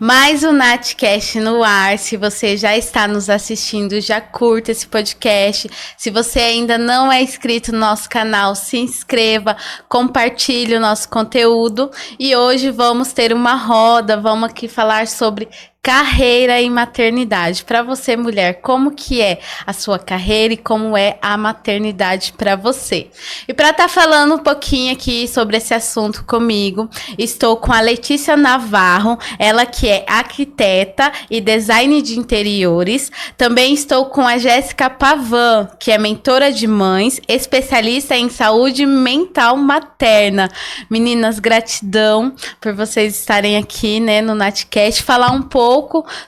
Mais um Natcast no ar. Se você já está nos assistindo, já curta esse podcast. Se você ainda não é inscrito no nosso canal, se inscreva, compartilhe o nosso conteúdo. E hoje vamos ter uma roda, vamos aqui falar sobre carreira e maternidade. Para você, mulher, como que é a sua carreira e como é a maternidade para você? E para estar falando um pouquinho aqui sobre esse assunto comigo, estou com a Letícia Navarro, ela que é arquiteta e design de interiores. Também estou com a Jéssica Pavan, que é mentora de mães, especialista em saúde mental materna. Meninas, gratidão por vocês estarem aqui, né, no Natcast, falar um pouco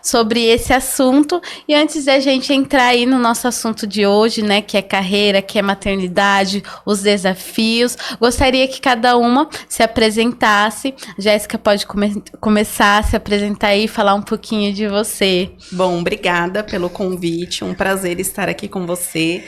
sobre esse assunto. E antes da gente entrar aí no nosso assunto de hoje, né, que é carreira, que é maternidade, os desafios, gostaria que cada uma se apresentasse. Jéssica pode começar a se apresentar aí e falar um pouquinho de você. Bom, obrigada pelo convite, um prazer estar aqui com você,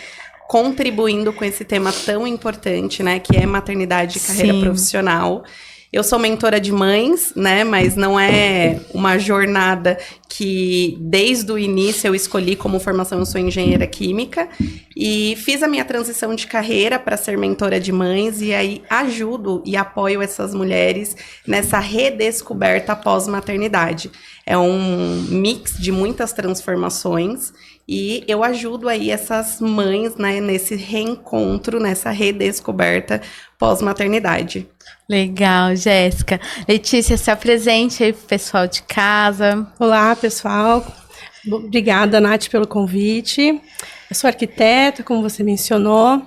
contribuindo com esse tema tão importante, né, que é maternidade e carreira profissional. Eu sou mentora de mães, né, mas não é uma jornada que desde o início eu escolhi como formação. Eu sou engenheira química e fiz a minha transição de carreira para ser mentora de mães e aí ajudo e apoio essas mulheres nessa redescoberta pós-maternidade. É um mix de muitas transformações e eu ajudo aí essas mães, né, nesse reencontro, nessa redescoberta pós-maternidade. Legal, Jéssica. Letícia, se apresente aí pro pessoal de casa. Olá, pessoal. Obrigada, Nath, pelo convite. Eu sou arquiteta, como você mencionou.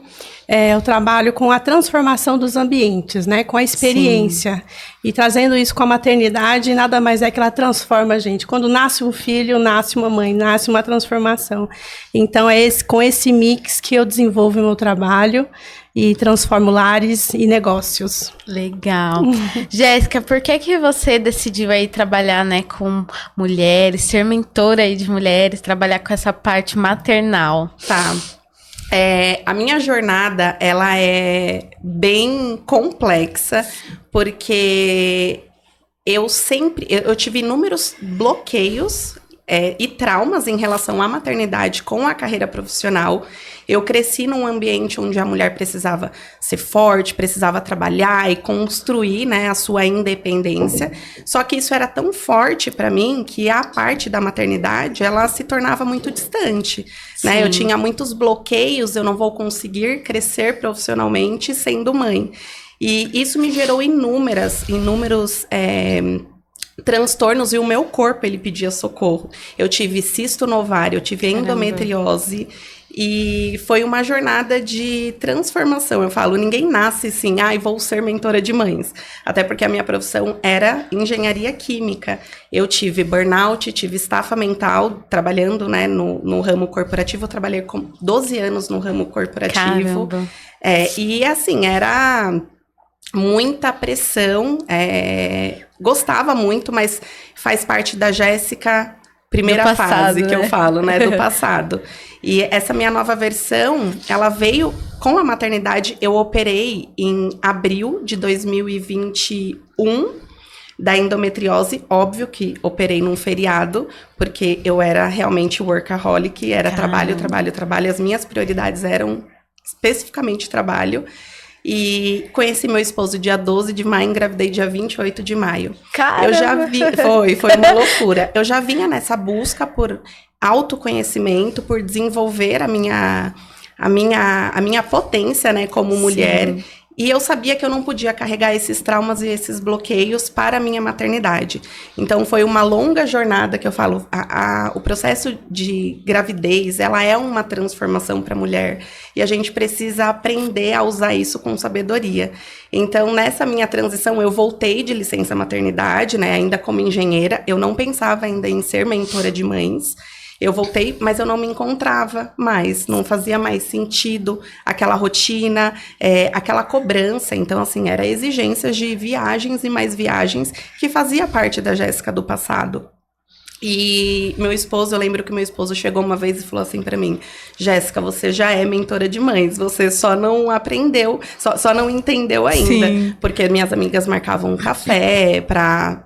Eu trabalho com a transformação dos ambientes, né? Com a experiência. Sim. E trazendo isso com a maternidade, nada mais é que ela transforma a gente. Quando nasce um filho, nasce uma mãe, nasce uma transformação. Então, é com esse mix que eu desenvolvo o meu trabalho e transformo lares e negócios. Legal. Jéssica, por que você decidiu aí trabalhar, né, com mulheres, ser mentora aí de mulheres, trabalhar com essa parte maternal? Tá. A minha jornada, ela é bem complexa, porque eu tive inúmeros bloqueios e traumas em relação à maternidade com a carreira profissional. Eu cresci num ambiente onde a mulher precisava ser forte, precisava trabalhar e construir, né, a sua independência. Só que isso era tão forte para mim que a parte da maternidade, ela se tornava muito distante, né? Eu tinha muitos bloqueios, eu não vou conseguir crescer profissionalmente sendo mãe. E isso me gerou inúmeros transtornos, e o meu corpo, ele pedia socorro. Eu tive cisto no ovário, eu tive endometriose, e foi uma jornada de transformação. Eu falo, ninguém nasce assim, vou ser mentora de mães. Até porque a minha profissão era engenharia química. Eu tive burnout, tive estafa mental, trabalhando, né, no ramo corporativo. Eu trabalhei com 12 anos no ramo corporativo. Caramba. E assim, era muita pressão, gostava muito, mas faz parte da Jéssica, primeira fase que eu falo, né, do passado. E essa minha nova versão, ela veio com a maternidade. Eu operei em abril de 2021 da endometriose. Óbvio que operei num feriado, porque eu era realmente workaholic, era trabalho. As minhas prioridades eram especificamente trabalho. E conheci meu esposo dia 12 de maio, engravidei dia 28 de maio. Caramba. Eu já foi uma loucura. Eu já vinha nessa busca por autoconhecimento, por desenvolver a minha potência, né, como mulher. Sim. E eu sabia que eu não podia carregar esses traumas e esses bloqueios para a minha maternidade. Então, foi uma longa jornada que eu falo. O processo de gravidez, ela é uma transformação para a mulher. E a gente precisa aprender a usar isso com sabedoria. Então, nessa minha transição, eu voltei de licença maternidade, né, ainda como engenheira. Eu não pensava ainda em ser mentora de mães. Eu voltei, mas eu não me encontrava mais, não fazia mais sentido aquela rotina, aquela cobrança. Então, assim, era exigências de viagens e mais viagens que fazia parte da Jéssica do passado. E meu esposo, eu lembro que meu esposo chegou uma vez e falou assim pra mim: Jéssica, você já é mentora de mães, você só não aprendeu, só não entendeu ainda. Sim. Porque minhas amigas marcavam um café pra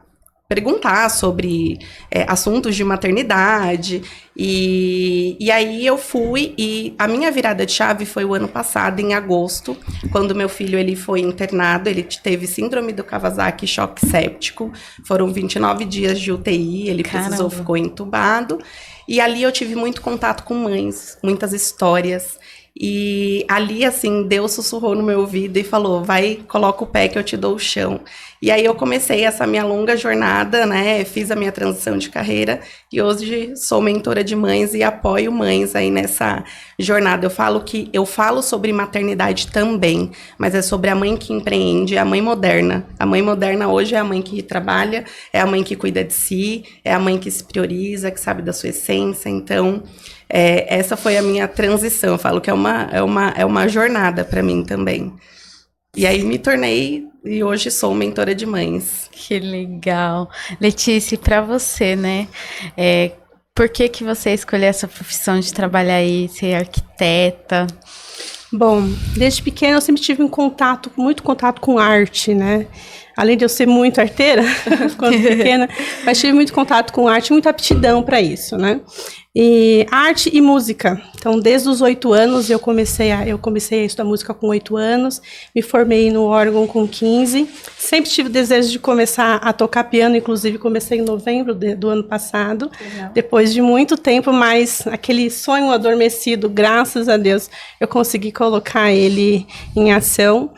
perguntar sobre assuntos de maternidade. E aí eu fui, e a minha virada de chave foi o ano passado, em agosto, quando meu filho ele foi internado. Ele teve síndrome do Kawasaki, choque séptico. Foram 29 dias de UTI, ele ficou entubado. E ali eu tive muito contato com mães, muitas histórias. E ali, assim, Deus sussurrou no meu ouvido e falou, vai, coloca o pé que eu te dou o chão. E aí eu comecei essa minha longa jornada, né, fiz a minha transição de carreira e hoje sou mentora de mães e apoio mães aí nessa jornada. Eu falo sobre maternidade também, mas é sobre a mãe que empreende, a mãe moderna. A mãe moderna hoje é a mãe que trabalha, é a mãe que cuida de si, é a mãe que se prioriza, que sabe da sua essência. Então, essa foi a minha transição. Eu falo que é uma jornada para mim também. E aí me tornei, e hoje sou mentora de mães. Que legal. Letícia, para você, né? Por que você escolheu essa profissão de trabalhar aí, ser arquiteta? Bom, desde pequena eu sempre tive muito contato com arte, né? Além de eu ser muito arteira, quando pequena, mas tive muito contato com arte, muita aptidão para isso, né? E arte e música. Então, desde os 8 anos, eu comecei a estudar música com 8 anos, me formei no órgão com 15. Sempre tive o desejo de começar a tocar piano, inclusive comecei em novembro do ano passado. Legal. Depois de muito tempo, mas aquele sonho adormecido, graças a Deus, eu consegui colocar ele em ação.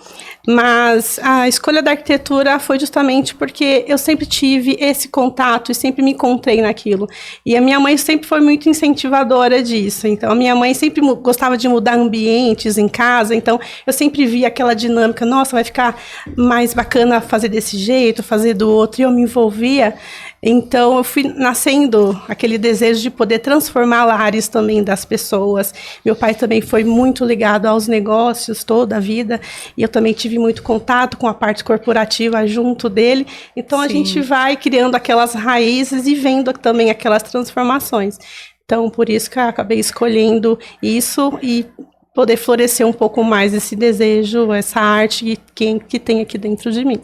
Mas a escolha da arquitetura foi justamente porque eu sempre tive esse contato e sempre me encontrei naquilo. E a minha mãe sempre foi muito incentivadora disso. Então, a minha mãe sempre gostava de mudar ambientes em casa. Então, eu sempre via aquela dinâmica. Nossa, vai ficar mais bacana fazer desse jeito, fazer do outro. E eu me envolvia. Então, eu fui nascendo aquele desejo de poder transformar lares também das pessoas. Meu pai também foi muito ligado aos negócios toda a vida. E eu também tive muito contato com a parte corporativa junto dele. Então, a gente vai criando aquelas raízes e vendo também aquelas transformações. Então, por isso que eu acabei escolhendo isso e poder florescer um pouco mais esse desejo, essa arte que tem aqui dentro de mim.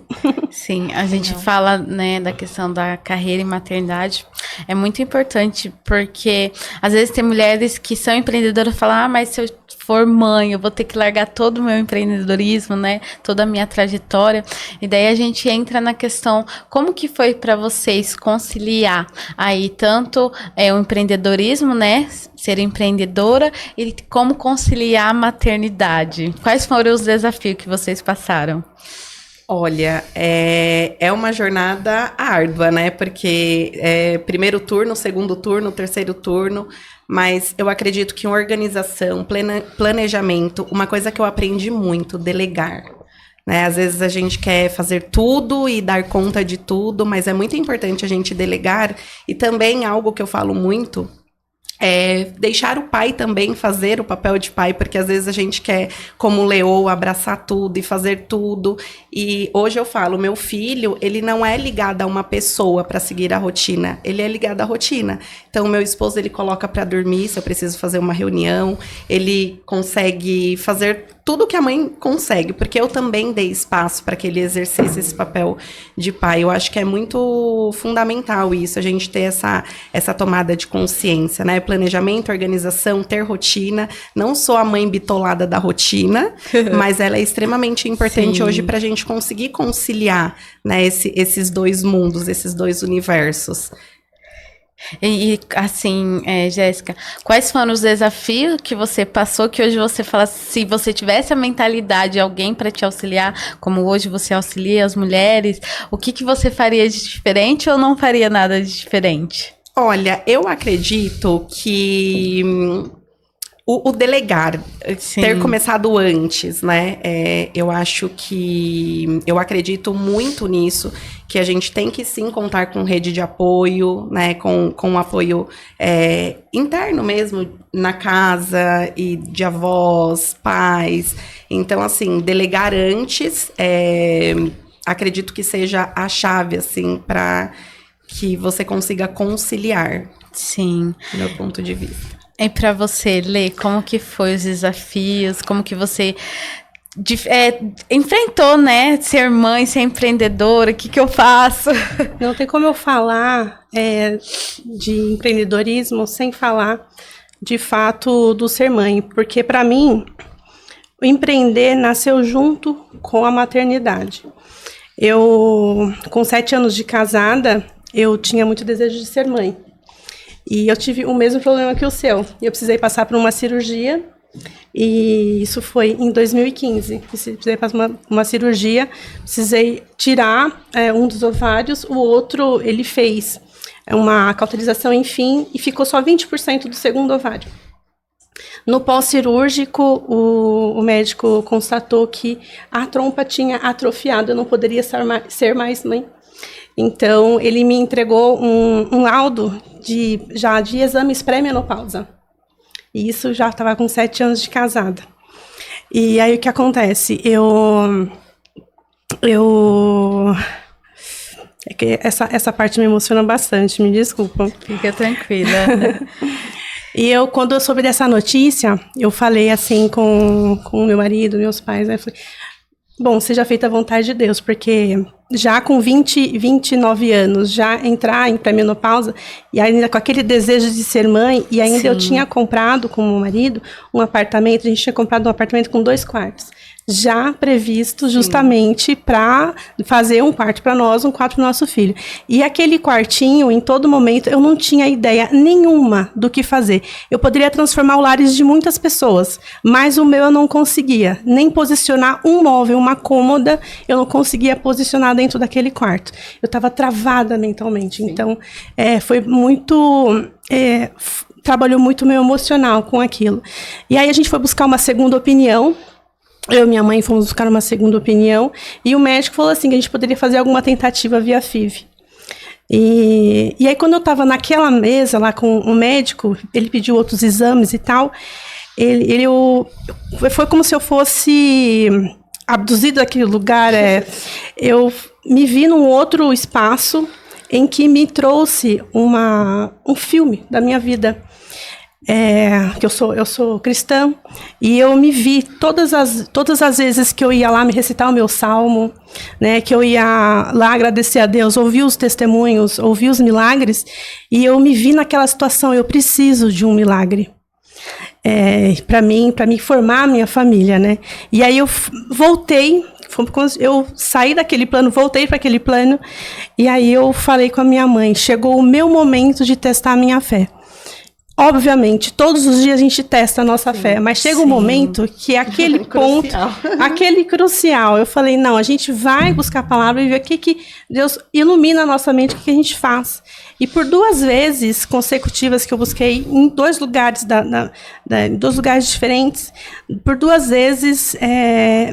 Sim, a gente fala, né, da questão da carreira e maternidade. É muito importante, porque às vezes tem mulheres que são empreendedoras e falam, mas se eu for mãe, eu vou ter que largar todo o meu empreendedorismo, né, toda a minha trajetória. E daí a gente entra na questão, como que foi para vocês conciliar aí tanto o empreendedorismo, né, ser empreendedora, e como conciliar a maternidade? Quais foram os desafios que vocês passaram? Olha, é uma jornada árdua, né? Porque primeiro turno, segundo turno, terceiro turno, mas eu acredito que organização, planejamento, uma coisa que eu aprendi muito, delegar. Né? Às vezes a gente quer fazer tudo e dar conta de tudo, mas é muito importante a gente delegar. E também algo que eu falo muito, deixar o pai também fazer o papel de pai, porque às vezes a gente quer, como Leô, abraçar tudo e fazer tudo. E hoje eu falo, meu filho, ele não é ligado a uma pessoa para seguir a rotina, ele é ligado à rotina. Então, meu esposo, ele coloca para dormir, se eu preciso fazer uma reunião, ele consegue fazer tudo que a mãe consegue, porque eu também dei espaço para que ele exercesse esse papel de pai. Eu acho que é muito fundamental isso, a gente ter essa tomada de consciência, né? Planejamento, organização, ter rotina. Não sou a mãe bitolada da rotina, mas ela é extremamente importante hoje para a gente conseguir conciliar, né, esses dois mundos, esses dois universos. E assim, Jéssica, quais foram os desafios que você passou, que hoje você fala, se você tivesse a mentalidade de alguém para te auxiliar, como hoje você auxilia as mulheres, o que você faria de diferente ou não faria nada de diferente? Olha, eu acredito que o delegar, ter começado antes, né? Eu acho que... Eu acredito muito nisso, que a gente tem que sim contar com rede de apoio, né? Com apoio interno mesmo, na casa, e de avós, pais. Então, assim, delegar antes, acredito que seja a chave, assim, para que você consiga conciliar. Sim. Do meu ponto de vista. E para você, Lê, como que foi os desafios? Como que você enfrentou, né? Ser mãe, ser empreendedora, o que eu faço? Não tem como eu falar de empreendedorismo sem falar, de fato, do ser mãe. Porque, para mim, o empreender nasceu junto com a maternidade. Eu, com 7 anos de casada, eu tinha muito desejo de ser mãe. E eu tive o mesmo problema que o seu. Eu precisei passar por uma cirurgia. E isso foi em 2015. Precisei fazer uma cirurgia, precisei tirar um dos ovários, o outro ele fez uma cauterização, enfim, e ficou só 20% do segundo ovário. No pós-cirúrgico, o médico constatou que a trompa tinha atrofiado, eu não poderia ser mais mãe. Então, ele me entregou um laudo de exames pré-menopausa. E isso já estava com 7 anos de casada. E aí o que acontece? É que essa parte me emociona bastante, me desculpa. Fica tranquila. E quando eu soube dessa notícia, eu falei assim com o meu marido, meus pais, né? Eu falei, bom, seja feita a vontade de Deus, porque já com 29 anos, já entrar em pré-menopausa, e ainda com aquele desejo de ser mãe, e ainda eu tinha comprado com o meu marido um apartamento, a gente tinha comprado um apartamento com 2 quartos, já previsto justamente para fazer um quarto para nós, um quarto para o nosso filho. E aquele quartinho, em todo momento, eu não tinha ideia nenhuma do que fazer. Eu poderia transformar o lares de muitas pessoas, mas o meu eu não conseguia. Nem posicionar um móvel, uma cômoda, eu não conseguia posicionar dentro daquele quarto. Eu estava travada mentalmente. Sim. Então, foi muito... trabalhou muito o meu emocional com aquilo. E aí a gente foi buscar uma segunda opinião. Eu e minha mãe fomos buscar uma segunda opinião, e o médico falou assim, que a gente poderia fazer alguma tentativa via FIV. E aí, quando eu estava naquela mesa lá com o médico, ele pediu outros exames e tal, foi como se eu fosse abduzido daquele lugar. Eu me vi num outro espaço em que me trouxe um filme da minha vida. Que eu sou cristã, e eu me vi todas as vezes que eu ia lá me recitar o meu salmo, né, que eu ia lá agradecer a Deus, ouvir os testemunhos, ouvir os milagres, e eu me vi naquela situação, eu preciso de um milagre. Para mim formar a minha família, né? E aí eu voltei, eu saí daquele plano, voltei para aquele plano, e aí eu falei com a minha mãe, chegou o meu momento de testar a minha fé. Obviamente, todos os dias a gente testa a nossa fé, mas chega um momento que é aquele ponto, aquele crucial. Eu falei, não, a gente vai buscar a palavra e ver o que Deus ilumina a nossa mente, o que a gente faz. E por 2 vezes consecutivas que eu busquei em 2 lugares, em 2 lugares diferentes, por 2 vezes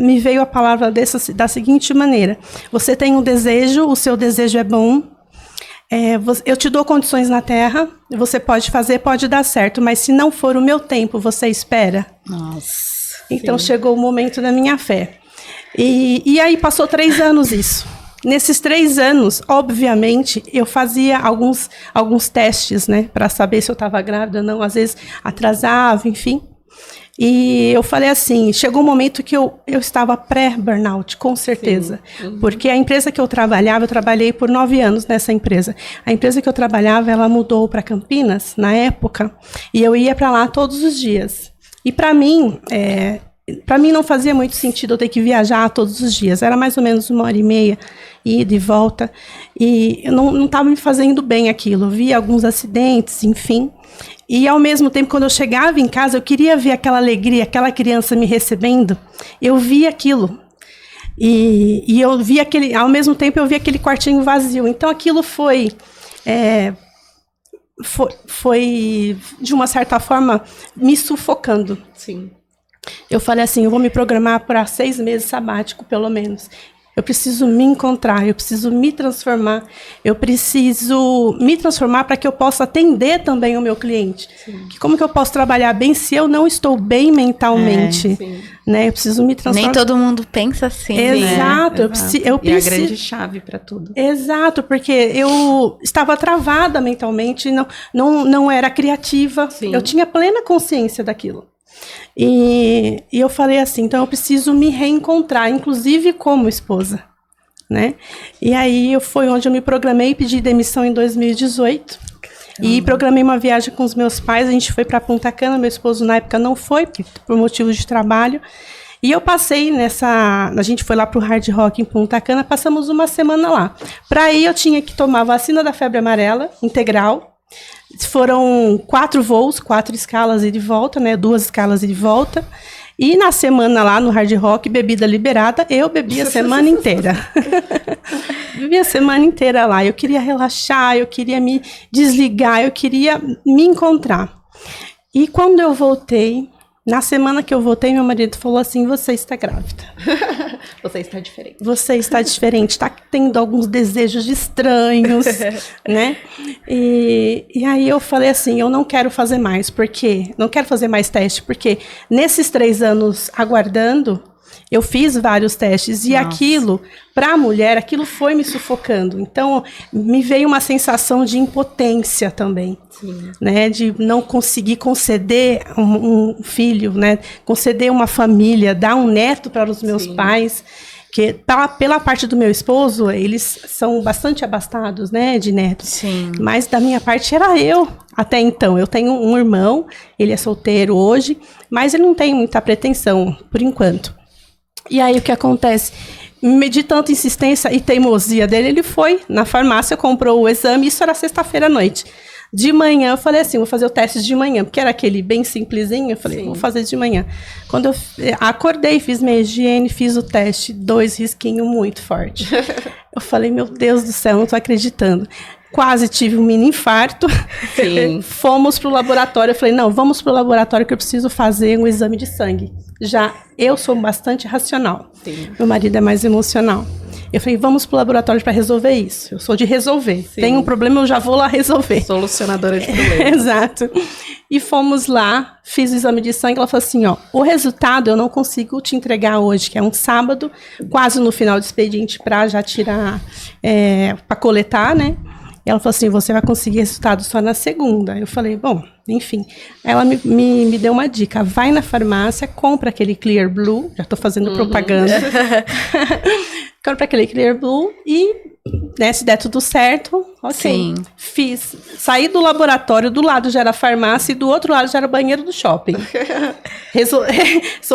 me veio a palavra da seguinte maneira: você tem um desejo, o seu desejo é bom, eu te dou condições na terra, você pode fazer, pode dar certo, mas se não for o meu tempo, você espera. Nossa. Então chegou o momento da minha fé. E aí passou 3 anos isso. Nesses 3 anos, obviamente, eu fazia alguns testes, né, para saber se eu estava grávida ou não, às vezes atrasava, enfim. E eu falei assim, chegou um momento que eu estava pré-burnout, com certeza. Uhum. Porque a empresa que eu trabalhei por 9 anos nessa empresa. A empresa que eu trabalhava, ela mudou para Campinas, na época, e eu ia para lá todos os dias. E para mim não fazia muito sentido eu ter que viajar todos os dias. Era mais ou menos 1h30, ida e volta. E eu não estava me fazendo bem aquilo. Eu via alguns acidentes, enfim. E, ao mesmo tempo, quando eu chegava em casa, eu queria ver aquela alegria, aquela criança me recebendo. Eu via aquilo. E eu via ao mesmo tempo, eu via aquele quartinho vazio. Então, aquilo foi, de uma certa forma, me sufocando. Sim. Eu falei assim, eu vou me programar para 6 meses sabático, pelo menos. Eu preciso me encontrar, eu preciso me transformar, para que eu possa atender também o meu cliente. Que como que eu posso trabalhar bem se eu não estou bem mentalmente? Né? Eu preciso me transformar. Nem todo mundo pensa assim. Exato. Né? Eu preciso. E a grande chave para tudo. Exato, porque eu estava travada mentalmente, não era criativa. Sim. Eu tinha plena consciência daquilo. E eu falei assim, então eu preciso me reencontrar, inclusive como esposa, né? E aí foi onde eu me programei e pedi demissão em 2018. E programei uma viagem com os meus pais, a gente foi para Punta Cana, meu esposo na época não foi, por motivos de trabalho. E eu passei a gente foi lá pro Hard Rock em Punta Cana, passamos uma semana lá. Para ir eu tinha que tomar vacina da febre amarela, integral. Foram 4 voos, 4 escalas e de volta, né? 2 escalas e de volta. E na semana lá no Hard Rock, bebida liberada, eu bebi a semana inteira. Bebi a semana inteira lá. Eu queria relaxar, eu queria me desligar, eu queria me encontrar. E quando eu voltei, na semana que eu voltei, meu marido falou assim, você está grávida. Você está diferente. Você está diferente, está tendo alguns desejos estranhos, né? E aí eu falei assim, eu não quero fazer mais, porque não quero fazer mais teste, porque nesses 3 anos aguardando, eu fiz vários testes e aquilo, para a mulher, aquilo foi me sufocando. Então, me veio uma sensação de impotência também, né? De não conseguir conceder um filho, né? Conceder uma família, dar um neto para os meus pais. Que pela parte do meu esposo, eles são bastante abastados, né, de netos. Sim. Mas da minha parte era eu, até então. Eu tenho um irmão, ele é solteiro hoje, mas ele não tem muita pretensão, por enquanto. E aí o que acontece? De tanta insistência e teimosia dele, ele foi na farmácia, comprou o exame, isso era sexta-feira à noite. De manhã, eu falei assim, vou fazer o teste de manhã, porque era aquele bem simplesinho, eu falei, vou fazer de manhã. Quando eu acordei, fiz minha higiene, fiz o teste, 2 risquinhos muito forte. Eu falei, meu Deus do céu, não tô acreditando. Quase tive um mini infarto. Sim. Fomos pro laboratório, eu falei, não, vamos pro laboratório que eu preciso fazer um exame de sangue. Já eu sou bastante racional, meu marido é mais emocional. Eu falei, vamos pro laboratório para resolver isso. Eu sou de resolver. Tem um problema, eu já vou lá resolver. Solucionadora de problemas. Exato. E fomos lá, fiz o exame de sangue. Ela falou assim, ó, o resultado eu não consigo te entregar hoje, que é um sábado, quase no final do expediente para já tirar, para coletar, né? E ela falou assim, você vai conseguir resultado só na segunda. Eu falei, bom, enfim. Ela me deu uma dica, vai na farmácia, compra aquele Clear Blue, já estou fazendo propaganda. Compra aquele Clear Blue e, né, se der tudo certo, ok. Sim. Fiz. Saí do laboratório, do lado já era a farmácia e do outro lado já era o banheiro do shopping.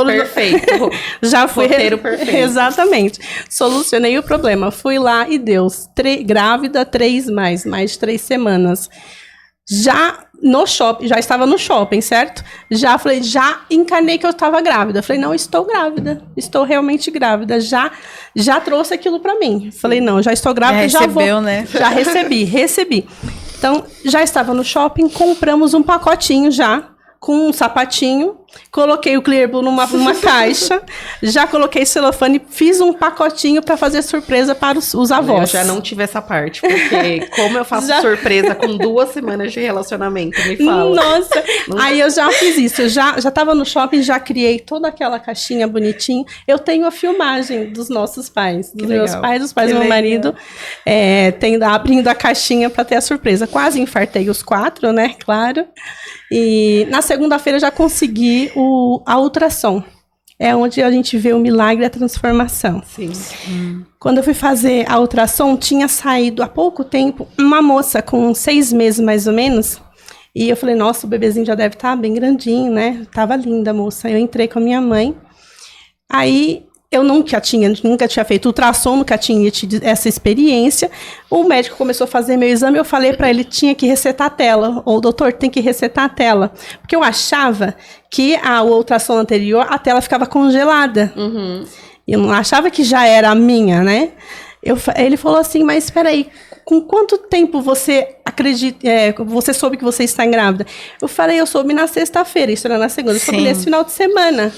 Perfeito. Já fui. Roteiro perfeito. Exatamente. Solucionei o problema. Fui lá e Deus, grávida 3 mais de 3 semanas. Já no shopping, já estava no shopping, certo? Já falei, já encarnei que eu estava grávida. Falei, não, estou grávida. Estou realmente grávida. Já trouxe aquilo para mim. Falei, não, já estou grávida, já vou. Né? Já recebi. Então, já estava no shopping, compramos um pacotinho já, com um sapatinho, coloquei o Clear Blue numa caixa, já coloquei celofane, fiz um pacotinho para fazer surpresa para os avós. Eu já não tive essa parte, porque como eu faço surpresa com 2 semanas de relacionamento, me fala. Nossa, aí eu já fiz isso, eu já estava no shopping, já criei toda aquela caixinha bonitinha. Eu tenho a filmagem dos nossos pais, dos meus pais, dos pais do meu marido, abrindo a caixinha para ter a surpresa. Quase infartei os 4, né, claro. E na segunda-feira já consegui a ultrassom. É onde a gente vê o milagre da transformação. Sim. Quando eu fui fazer a ultrassom, tinha saído há pouco tempo uma moça com 6 meses mais ou menos. E eu falei, nossa, o bebezinho já deve estar bem grandinho, né? Tava linda a moça. Eu entrei com a minha mãe. Aí eu nunca tinha feito ultrassom, nunca tinha tido essa experiência. O médico começou a fazer meu exame, eu falei para ele, tinha que resetar a tela. Ou, doutor, tem que resetar a tela. Porque eu achava que a ultrassom anterior, a tela ficava congelada. Eu não achava que já era a minha, né? Ele falou assim, mas espera aí, com quanto tempo você você soube que você está grávida? Eu falei, eu soube na sexta-feira, isso era na segunda. Eu soube nesse final de semana.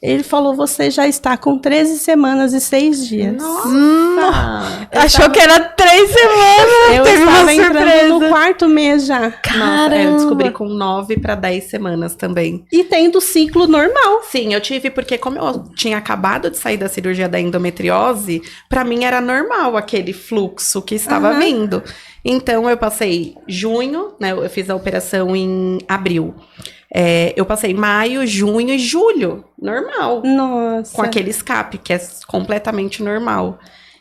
Ele falou, você já está com 13 semanas e 6 dias. Nossa! Achou que era 3 semanas. Eu teve estava uma entrando no 4º mês já. Nossa, eu descobri com 9 para 10 semanas também. E tendo ciclo normal. Sim, eu tive, porque como eu tinha acabado de sair da cirurgia da endometriose, para mim era normal aquele fluxo que estava vindo. Então, eu passei junho, né? Eu fiz a operação em abril. Eu passei maio, junho e julho, normal. Nossa. Com aquele escape, que é completamente normal.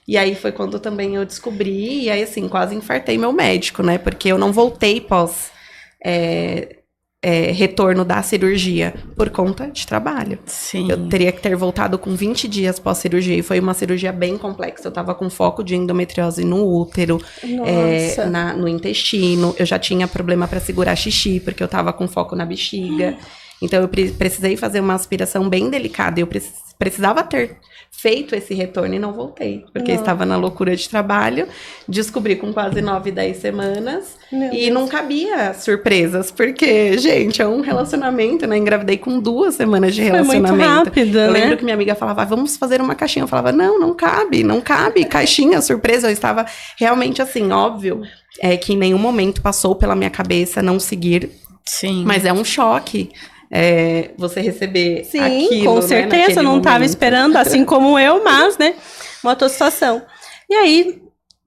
E aí foi quando também eu descobri, e aí assim, quase infartei meu médico, né? Porque eu não voltei pós retorno da cirurgia por conta de trabalho. Sim. Eu teria que ter voltado com 20 dias pós-cirurgia, e foi uma cirurgia bem complexa. Eu tava com foco de endometriose no útero, no intestino. Eu já tinha problema para segurar xixi, porque eu tava com foco na bexiga. Então, eu precisei fazer uma aspiração bem delicada. Eu precisava ter feito esse retorno e não voltei. Porque eu estava na loucura de trabalho. Descobri com quase 9, 10 semanas. Não cabia surpresas. Porque, gente, é um relacionamento, né? Engravidei com 2 semanas de relacionamento. Foi muito rápido, eu né? lembro que minha amiga falava, vamos fazer uma caixinha. Eu falava, não cabe. Caixinha, surpresa. Eu estava realmente assim, óbvio. Que em nenhum momento passou pela minha cabeça não seguir. Sim. Mas é um choque. Você receber Sim, aquilo, com certeza, né, eu não estava momento. esperando, assim como eu, mas, né, uma outra situação. E aí,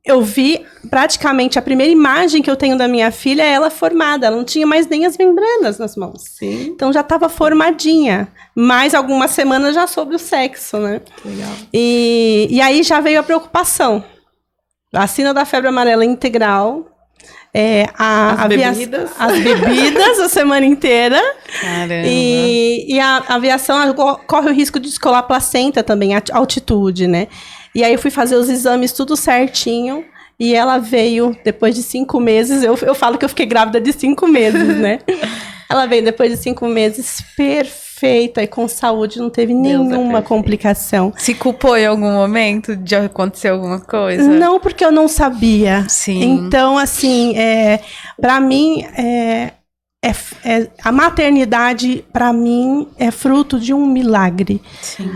eu vi, praticamente, a primeira imagem que eu tenho da minha filha é ela formada, ela não tinha mais nem as membranas nas mãos. Sim. Então, já estava formadinha, mais algumas semanas já soube o sexo, né. Legal. E aí já veio a preocupação. Vacina da febre amarela integral, as bebidas a semana inteira. Caramba. E a aviação corre o risco de descolar a placenta também, a altitude, né? E aí eu fui fazer os exames tudo certinho. E ela veio depois de 5 meses. Eu falo que eu fiquei grávida de 5 meses, né? Ela veio depois de 5 meses perfeita e com saúde, não teve nenhuma complicação. Se culpou em algum momento de acontecer alguma coisa? Não, porque eu não sabia. Sim. Então, assim, para mim, a maternidade, para mim, é fruto de um milagre. Sim.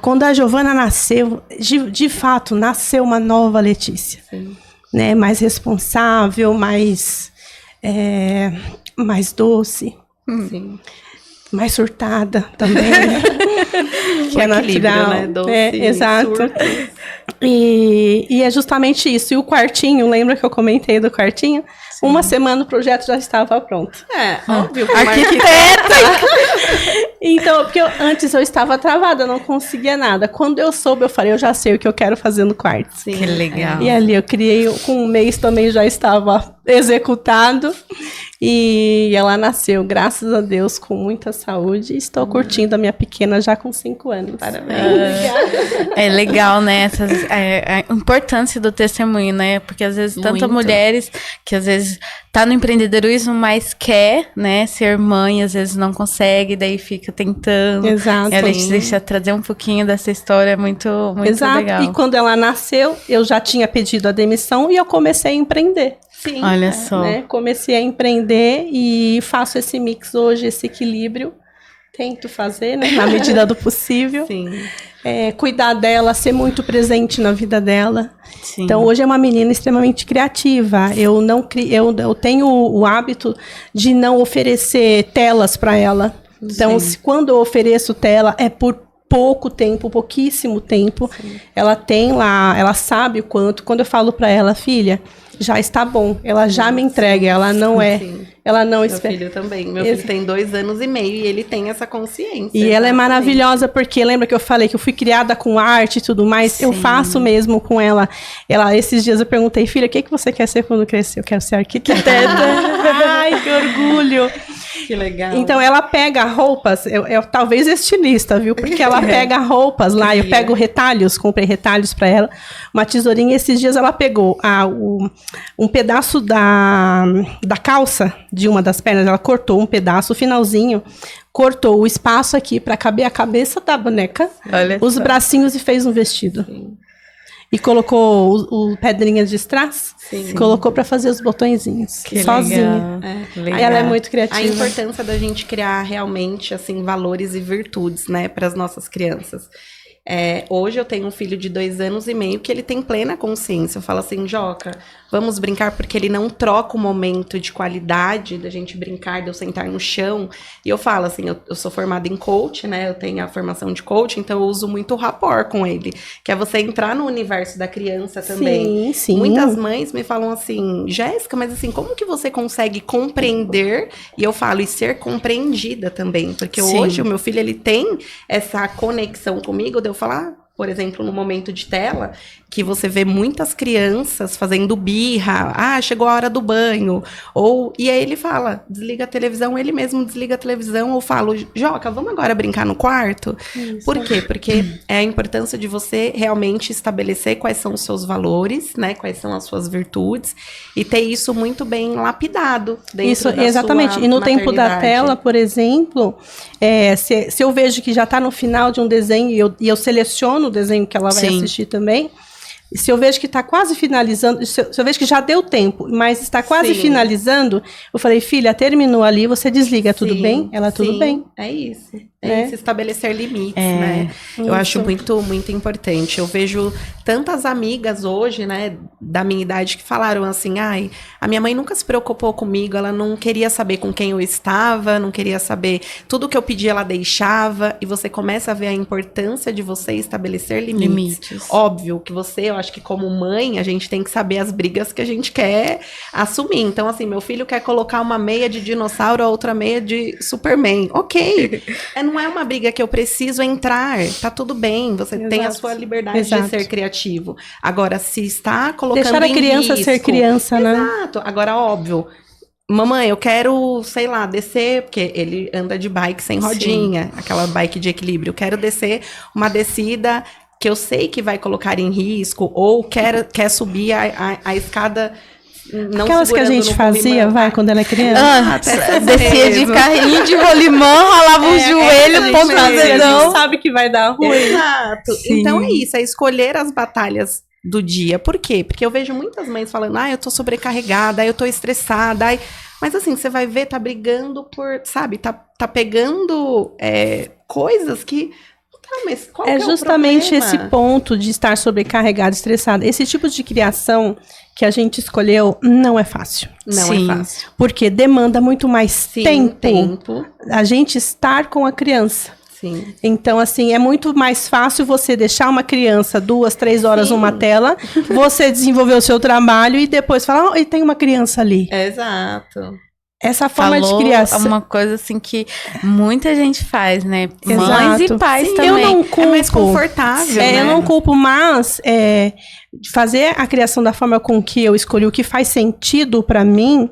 Quando a Giovana nasceu, de fato, nasceu uma nova Letícia. Sim. Né? Mais responsável, mais doce. Sim. Mais surtada também, né? Que é natural, né? Doce, exato. surto. E é justamente isso. E o quartinho, lembra que eu comentei do quartinho? Sim. Uma semana o projeto já estava pronto. Óbvio. Arquiteta! Então, porque antes eu estava travada, eu não conseguia nada. Quando eu soube, eu falei, eu já sei o que eu quero fazer no quarto. Sim, que legal. E ali eu criei, com 1 mês também já estava executado. E ela nasceu, graças a Deus, com muita saúde. E estou curtindo a minha pequena já com 5 anos. Parabéns. É legal, né? A importância do testemunho, né? Porque às vezes tantas mulheres que às vezes tá no empreendedorismo, mas quer, né, ser mãe, às vezes não consegue, daí fica tentando. Exato. E a gente deixa trazer um pouquinho dessa história muito Exato. Legal. E quando ela nasceu, eu já tinha pedido a demissão e eu comecei a empreender. Sim. Olha só. Né? Comecei a empreender e faço esse mix hoje, esse equilíbrio. Tento fazer, né, na medida do possível. Sim. Cuidar dela, ser muito presente na vida dela. Sim. Então, hoje é uma menina extremamente criativa. Eu tenho o hábito de não oferecer telas para ela. Então, quando eu ofereço tela, é por pouco tempo, pouquíssimo tempo. Sim. Ela tem lá, ela sabe o quanto. Quando eu falo para ela, filha, já está bom. Ela já me entrega, ela não ela não espera. Meu filho também. Meu filho tem 2 anos e meio e ele tem essa consciência. E ela é maravilhosa porque, lembra que eu falei que eu fui criada com arte e tudo mais? Sim. Eu faço mesmo com ela. Esses dias eu perguntei, filha, o que você quer ser quando crescer? Eu quero ser arquiteta. Ai, que orgulho. Que legal. Então, ela pega roupas, eu talvez estilista, viu? Porque ela pega roupas lá, eu pego retalhos, comprei retalhos para ela, uma tesourinha. Esses dias ela pegou um pedaço da calça de uma das pernas, ela cortou um pedaço, o finalzinho, cortou o espaço aqui para caber a cabeça da boneca, os bracinhos e fez um vestido. Sim. E colocou o pedrinhas de strass, colocou para fazer os botõezinhos, sozinha. Legal. Ela é muito criativa. A importância da gente criar realmente assim valores e virtudes, né, para as nossas crianças. Hoje eu tenho um filho de 2 anos e meio que ele tem plena consciência. Eu falo assim, Joca, vamos brincar, porque ele não troca o momento de qualidade da gente brincar, de eu sentar no chão. E eu falo assim, eu sou formada em coach, né? Eu tenho a formação de coach, então eu uso muito o rapport com ele, que é você entrar no universo da criança também. Sim. Muitas mães me falam assim, Jéssica, mas assim, como que você consegue compreender? E eu falo, e ser compreendida também, porque hoje o meu filho, ele tem essa conexão comigo, de eu falar, por exemplo, no momento de tela, que você vê muitas crianças fazendo birra, chegou a hora do banho, e aí ele fala, desliga a televisão, ele mesmo desliga a televisão, ou falo, Joca, vamos agora brincar no quarto? Isso. Por quê? Porque é a importância de você realmente estabelecer quais são os seus valores, né, quais são as suas virtudes, e ter isso muito bem lapidado dentro da exatamente. sua E no tempo da maternidade. tela, por exemplo, se eu vejo que já está no final de um desenho, e eu seleciono o desenho que ela vai assistir também. Se eu vejo que está quase finalizando, se eu vejo que já deu tempo, mas está quase finalizando, eu falei, filha, terminou ali, você desliga, tudo bem? Ela, tudo bem. É isso. É isso, estabelecer limites, né? Eu acho muito, muito importante. Eu vejo tantas amigas hoje, né, da minha idade, que falaram assim, a minha mãe nunca se preocupou comigo, ela não queria saber com quem eu estava, não queria saber, tudo que eu pedia ela deixava, e você começa a ver a importância de você estabelecer limites. Óbvio que eu acho que como mãe, a gente tem que saber as brigas que a gente quer assumir. Então, assim, meu filho quer colocar uma meia de dinossauro, a outra meia de Superman. Ok. Não é uma briga que eu preciso entrar. Tá tudo bem. Você tem a sua liberdade de ser criativo. Agora, se está colocando deixar a criança ser criança, né? Exato. Agora, óbvio, mamãe, eu quero, sei lá, descer, porque ele anda de bike sem rodinha, aquela bike de equilíbrio. Eu quero descer uma descida que eu sei que vai colocar em risco, ou quer subir a escada, não aquelas que a gente fazia, quando ela é criança. Descia de carrinho de rolimã, rolava o joelho, ponta dedão. A gente sabe que vai dar ruim. Exato. Então é isso, é escolher as batalhas do dia. Por quê? Porque eu vejo muitas mães falando, eu tô sobrecarregada, eu tô estressada, mas assim, você vai ver, tá brigando por, sabe, tá pegando coisas que... mas qual é justamente o esse ponto de estar sobrecarregado, estressado. Esse tipo de criação que a gente escolheu não é fácil. Não é fácil. Porque demanda muito mais tempo a gente estar com a criança. Sim. Então, assim, é muito mais fácil você deixar uma criança 2, 3 horas numa tela, você desenvolver o seu trabalho e depois falar, e tem uma criança ali. Exato. Essa forma de criação. É uma coisa assim que muita gente faz, né? Exato. Mães e pais também. Eu não culpo. É mais confortável, né? Eu não culpo, mas fazer a criação da forma com que eu escolhi, o que faz sentido para mim,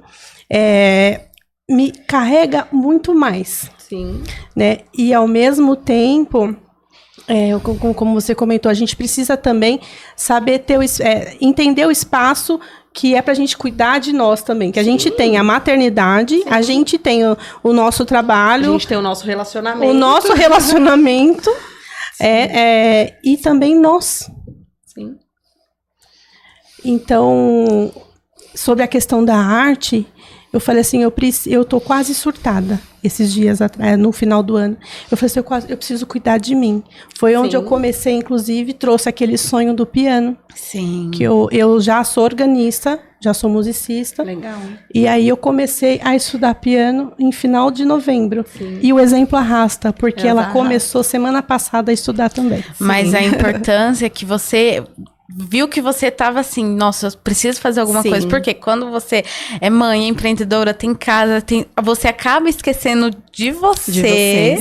me carrega muito mais. Sim. Né? E ao mesmo tempo, como você comentou, a gente precisa também saber entender o espaço que é pra gente cuidar de nós também. Que a gente tem a maternidade, a gente tem o nosso trabalho. A gente tem o nosso relacionamento. O nosso relacionamento. E também nós. Sim. Então, sobre a questão da arte, eu falei assim, eu tô quase surtada esses dias atrás, no final do ano. Eu falei assim, eu preciso cuidar de mim. Foi onde eu comecei, inclusive, trouxe aquele sonho do piano. Sim. Que eu já sou organista, já sou musicista. Legal. E aí eu comecei a estudar piano em final de novembro. Sim. E o exemplo arrasta, porque ela começou semana passada a estudar também. Mas a importância é que você... viu que você estava assim, nossa, eu preciso fazer alguma coisa. Porque quando você é mãe, é empreendedora, tem casa, você acaba esquecendo de você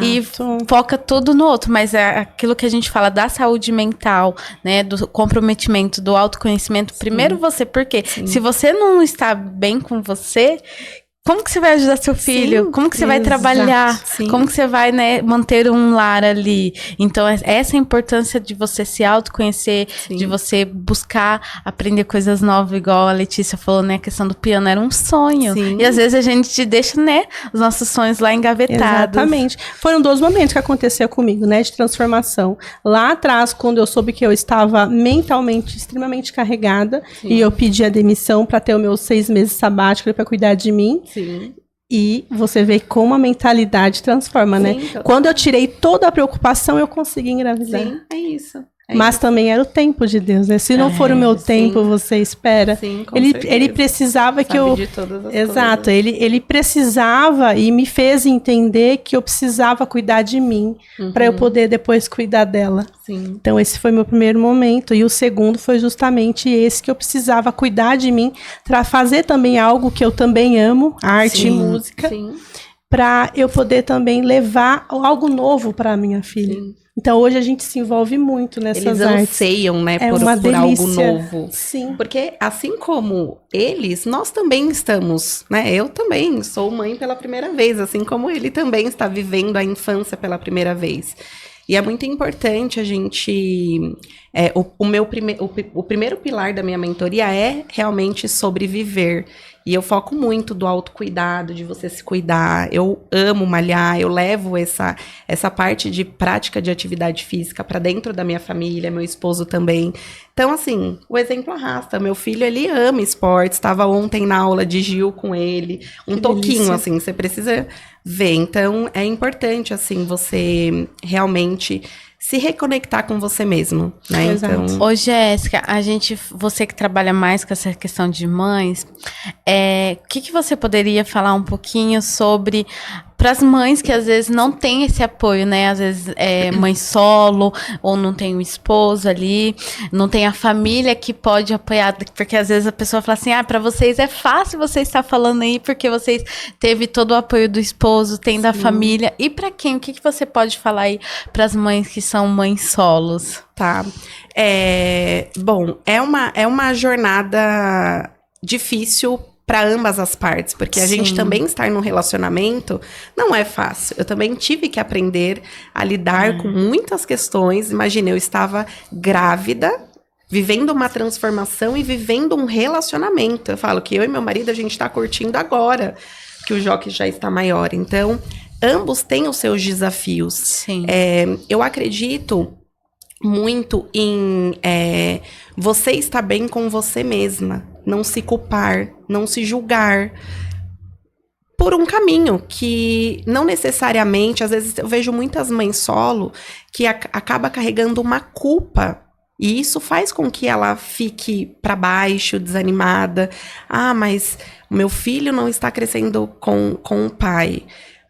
e foca tudo no outro. Mas é aquilo que a gente fala da saúde mental, né? Do comprometimento, do autoconhecimento. Primeiro você, porque se você não está bem com você... Como que você vai ajudar seu filho? Como que você vai trabalhar? Como que você vai, né, manter um lar ali? Então, essa é a importância de você se autoconhecer, de você buscar aprender coisas novas, igual a Letícia falou, né? A questão do piano era um sonho. E às vezes a gente deixa, né, os nossos sonhos lá engavetados. Exatamente. Foram 2 momentos que aconteceu comigo, né, de transformação. Lá atrás, quando eu soube que eu estava mentalmente extremamente carregada, e eu pedi a demissão para ter os meus 6 meses sabáticos para cuidar de mim. E você vê como a mentalidade transforma, né? Sim, Quando eu tirei toda a preocupação, eu consegui engravidar. Sim, é isso. Mas também era o tempo de Deus, né? Se não for o meu tempo, você espera. Sim, com ele certeza. precisava que Sabe eu... de todas as Exato, coisas. ele precisava e me fez entender que eu precisava cuidar de mim para eu poder depois cuidar dela. Sim. Então esse foi meu primeiro momento e o segundo foi justamente esse que eu precisava cuidar de mim para fazer também algo que eu também amo, arte e música, para eu poder também levar algo novo para minha filha. Sim. Então hoje a gente se envolve muito nessas artes. Eles anseiam, né, É por uma delícia. algo novo. Sim. Porque assim como eles, nós também estamos, né? Eu também sou mãe pela primeira vez, assim como ele também está vivendo a infância pela primeira vez. E é muito importante a gente... o primeiro pilar da minha mentoria é realmente sobreviver. E eu foco muito do autocuidado, de você se cuidar. Eu amo malhar, eu levo essa parte de prática de atividade física para dentro da minha família, meu esposo também. Então, assim, o exemplo arrasta. Meu filho, ele ama esportes. Estava ontem na aula de Gil com ele. Um Que toquinho, delícia. assim, você precisa ver. Então, é importante, assim, você realmente se reconectar com você mesmo, né? Exato. Então, Ô, Jéssica, você que trabalha mais com essa questão de mães, o que você poderia falar um pouquinho sobre para as mães que às vezes não têm esse apoio, né? Às vezes é mãe solo, ou não tem um esposo ali, não tem a família que pode apoiar, porque às vezes a pessoa fala assim, para vocês é fácil você estar falando aí, porque vocês teve todo o apoio do esposo, tem da família. E para quem? O que você pode falar aí para as mães que são mães solos? tá. Bom, é uma jornada difícil para ambas as partes, porque a gente também estar num relacionamento não é fácil. Eu também tive que aprender a lidar com muitas questões. Imagina, eu estava grávida, vivendo uma transformação e vivendo um relacionamento. Eu falo que eu e meu marido, a gente está curtindo agora, que o Joque já está maior. Então, ambos têm os seus desafios. Sim. Eu acredito muito em você estar bem com você mesma, não se culpar, não se julgar por um caminho que não necessariamente, às vezes eu vejo muitas mães solo que acaba carregando uma culpa e isso faz com que ela fique para baixo, desanimada. Mas o meu filho não está crescendo com o pai.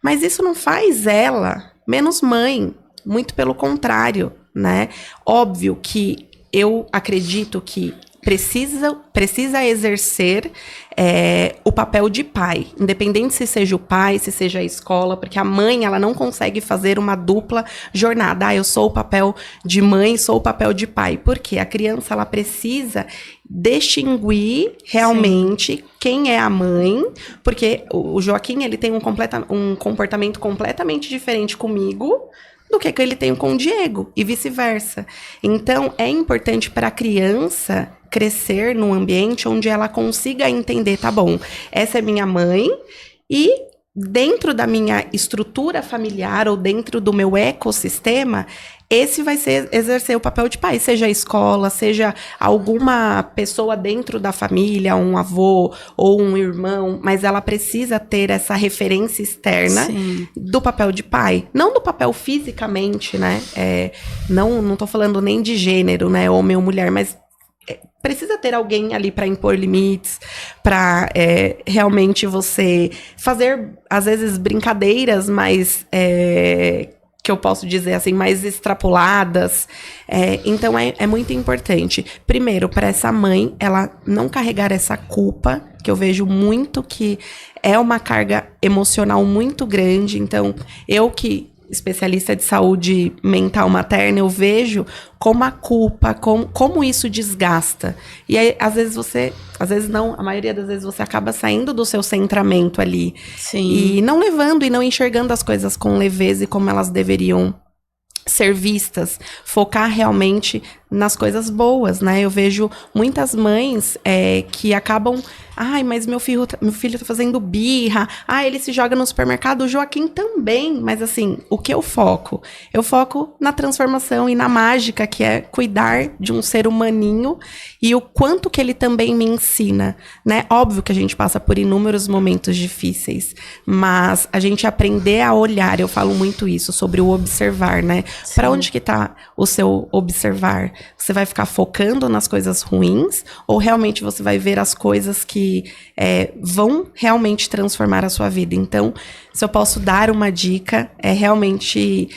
Mas isso não faz ela menos mãe, muito pelo contrário, né? Óbvio que eu acredito que precisa exercer o papel de pai, independente se seja o pai, se seja a escola, porque a mãe, ela não consegue fazer uma dupla jornada. Eu sou o papel de mãe, sou o papel de pai. Porque a criança, ela precisa distinguir realmente quem é a mãe, porque o Joaquim, ele tem um comportamento completamente diferente comigo do que ele tem com o Diego, e vice-versa. Então, é importante para a criança crescer num ambiente onde ela consiga entender, tá bom, essa é minha mãe, e dentro da minha estrutura familiar, ou dentro do meu ecossistema, esse vai exercer o papel de pai, seja a escola, seja alguma pessoa dentro da família, um avô ou um irmão, mas ela precisa ter essa referência externa do papel de pai, não do papel fisicamente, né? Não tô falando nem de gênero, né? Homem ou mulher, mas precisa ter alguém ali para impor limites, para realmente você fazer, às vezes, brincadeiras mais... que eu posso dizer assim, mais extrapoladas. Então, é muito importante. Primeiro, para essa mãe, ela não carregar essa culpa, que eu vejo muito que é uma carga emocional muito grande. Então, eu que especialista de saúde mental materna, eu vejo como a culpa, como isso desgasta. E aí, às vezes não, a maioria das vezes você acaba saindo do seu centramento ali. Sim. E não levando e não enxergando as coisas com leveza e como elas deveriam ser vistas. Focar realmente nas coisas boas, né? Eu vejo muitas mães que acabam... Ai, mas meu filho tá fazendo birra. Ah, ele se joga no supermercado. O Joaquim também. Mas assim, o que eu foco? Eu foco na transformação e na mágica, que é cuidar de um ser humaninho e o quanto que ele também me ensina, né? Óbvio que a gente passa por inúmeros momentos difíceis, mas a gente aprender a olhar, eu falo muito isso, sobre o observar, né? Para onde que tá o seu observar? Você vai ficar focando nas coisas ruins ou realmente você vai ver as coisas que vão realmente transformar a sua vida? Então, se eu posso dar uma dica, realmente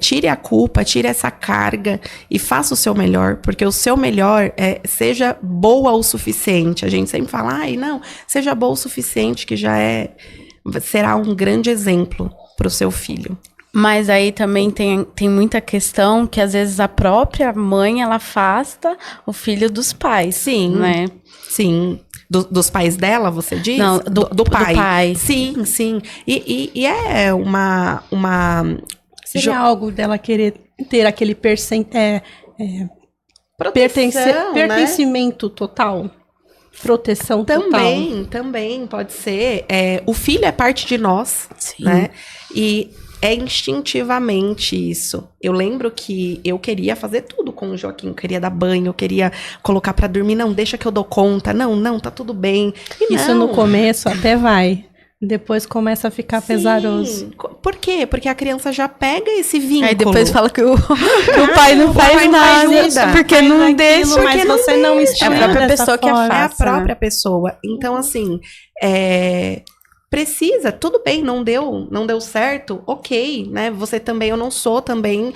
tire a culpa, tire essa carga e faça o seu melhor, porque o seu melhor seja boa o suficiente. A gente sempre fala, não, seja boa o suficiente, que já será um grande exemplo para o seu filho. Mas aí também tem muita questão que às vezes a própria mãe, ela afasta o filho dos pais. Sim, né? Sim. Dos pais dela, você diz? Não, do pai. Do pai. Sim, sim. E é uma... Seria algo dela querer ter aquele pertencimento total? Proteção total? Também pode ser. O filho é parte de nós, Sim. Né? E é instintivamente isso. Eu lembro que eu queria fazer tudo com o Joaquim. Eu queria dar banho, eu queria colocar pra dormir. Não, deixa que eu dou conta. Não, tá tudo bem. Isso no começo até vai. Depois começa a ficar pesaroso. Por quê? Porque a criança já pega esse vínculo. Aí depois fala que o pai não faz nada. Porque não deixa. Mas você não instrui. É a própria pessoa que afasta. É a própria pessoa. Então, assim... Precisa, tudo bem, não deu certo, ok, né? Você também, eu não sou também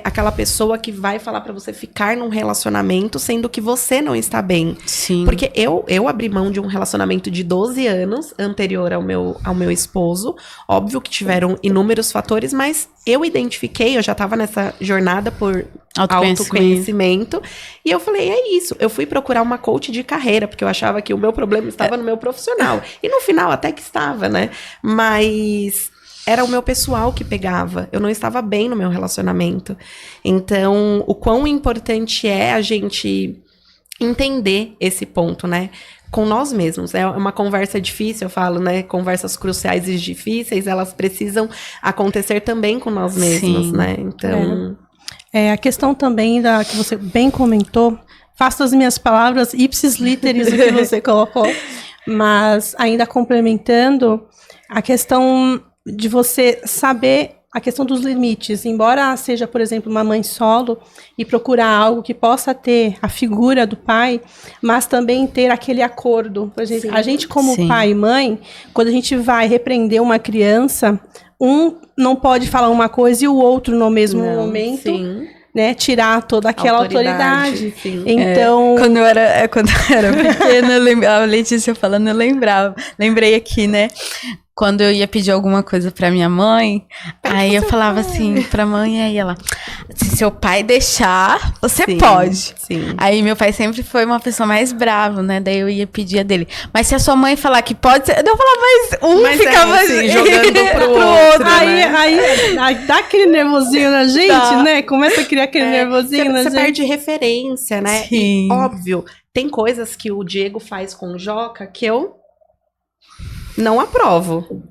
aquela pessoa que vai falar pra você ficar num relacionamento sendo que você não está bem. Sim. Porque eu abri mão de um relacionamento de 12 anos anterior ao meu esposo. Óbvio que tiveram inúmeros fatores, mas eu identifiquei, eu já tava nessa jornada por autoconhecimento. E eu falei, é isso. Eu fui procurar uma coach de carreira, porque eu achava que o meu problema estava no meu profissional. E no final até que estava, né? Mas era o meu pessoal que pegava. Eu não estava bem no meu relacionamento. Então, o quão importante é a gente entender esse ponto, né? Com nós mesmos. É uma conversa difícil, eu falo, né? Conversas cruciais e difíceis, elas precisam acontecer também com nós mesmos, né? Então... A questão também que você bem comentou, faço as minhas palavras ipsis literis o que você colocou, mas ainda complementando, a questão de você saber a questão dos limites, embora seja, por exemplo, uma mãe solo e procurar algo que possa ter a figura do pai, mas também ter aquele acordo. Por exemplo, a gente como pai e mãe, quando a gente vai repreender uma criança, um não pode falar uma coisa e o outro no mesmo momento, né, tirar toda aquela autoridade. Então, quando eu era pequena, a Letícia falando, eu lembrei aqui, né? Quando eu ia pedir alguma coisa pra minha mãe, aí eu falava assim pra mãe, aí ela, se seu pai deixar, você pode. Sim. Aí meu pai sempre foi uma pessoa mais brava, né? Daí eu ia pedir a dele. Mas se a sua mãe falar que pode, eu falava, mas ficava jogando pro outro, aí dá aquele nervosinho na gente, né? Começa a criar aquele nervosinho na gente. Você perde referência, né? Sim. E, óbvio, tem coisas que o Diego faz com o Joca que eu não aprovo.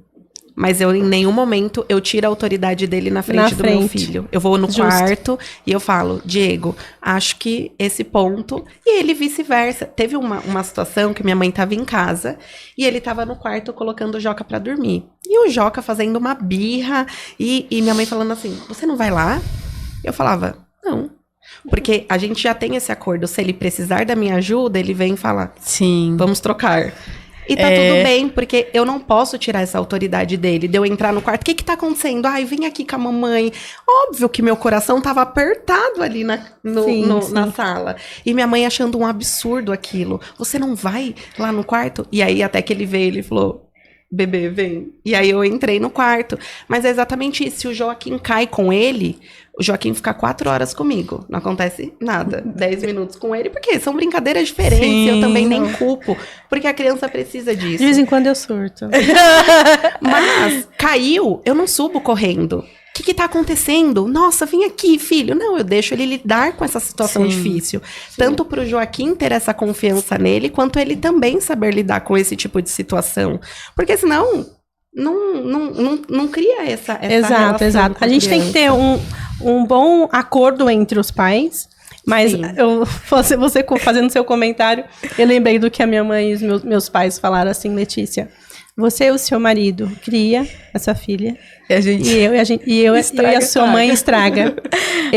Mas em nenhum momento eu tiro a autoridade dele na frente do meu filho. Eu vou no quarto e eu falo, Diego, acho que esse ponto... E ele vice-versa. Teve uma situação que minha mãe tava em casa e ele tava no quarto colocando o Joca pra dormir. E o Joca fazendo uma birra e minha mãe falando assim, você não vai lá? Eu falava, não. Porque a gente já tem esse acordo. Se ele precisar da minha ajuda, ele vem falar, vamos trocar. E tá tudo bem, porque eu não posso tirar essa autoridade dele, de eu entrar no quarto. O que tá acontecendo? Ai, vem aqui com a mamãe. Óbvio que meu coração tava apertado ali na sala. E minha mãe achando um absurdo aquilo. Você não vai lá no quarto? E aí, até que ele veio, ele falou, bebê, vem. E aí eu entrei no quarto. Mas é exatamente isso. Se o Joaquim cai com ele... O Joaquim fica 4 horas comigo. Não acontece nada. 10 minutos com ele. Porque são brincadeiras diferentes. Eu também nem culpo. Porque a criança precisa disso. De vez em quando eu surto. Mas caiu, eu não subo correndo. que tá acontecendo? Nossa, vem aqui, filho. Não, eu deixo ele lidar com essa situação difícil. Tanto pro Joaquim ter essa confiança nele, quanto ele também saber lidar com esse tipo de situação. Porque senão, não cria essa Exato, exato. A gente tem que ter um bom acordo entre os pais. Mas você fazendo seu comentário, eu lembrei do que a minha mãe e os meus pais falaram assim, Letícia. Você e o seu marido cria essa filha. E eu e a sua mãe estraga.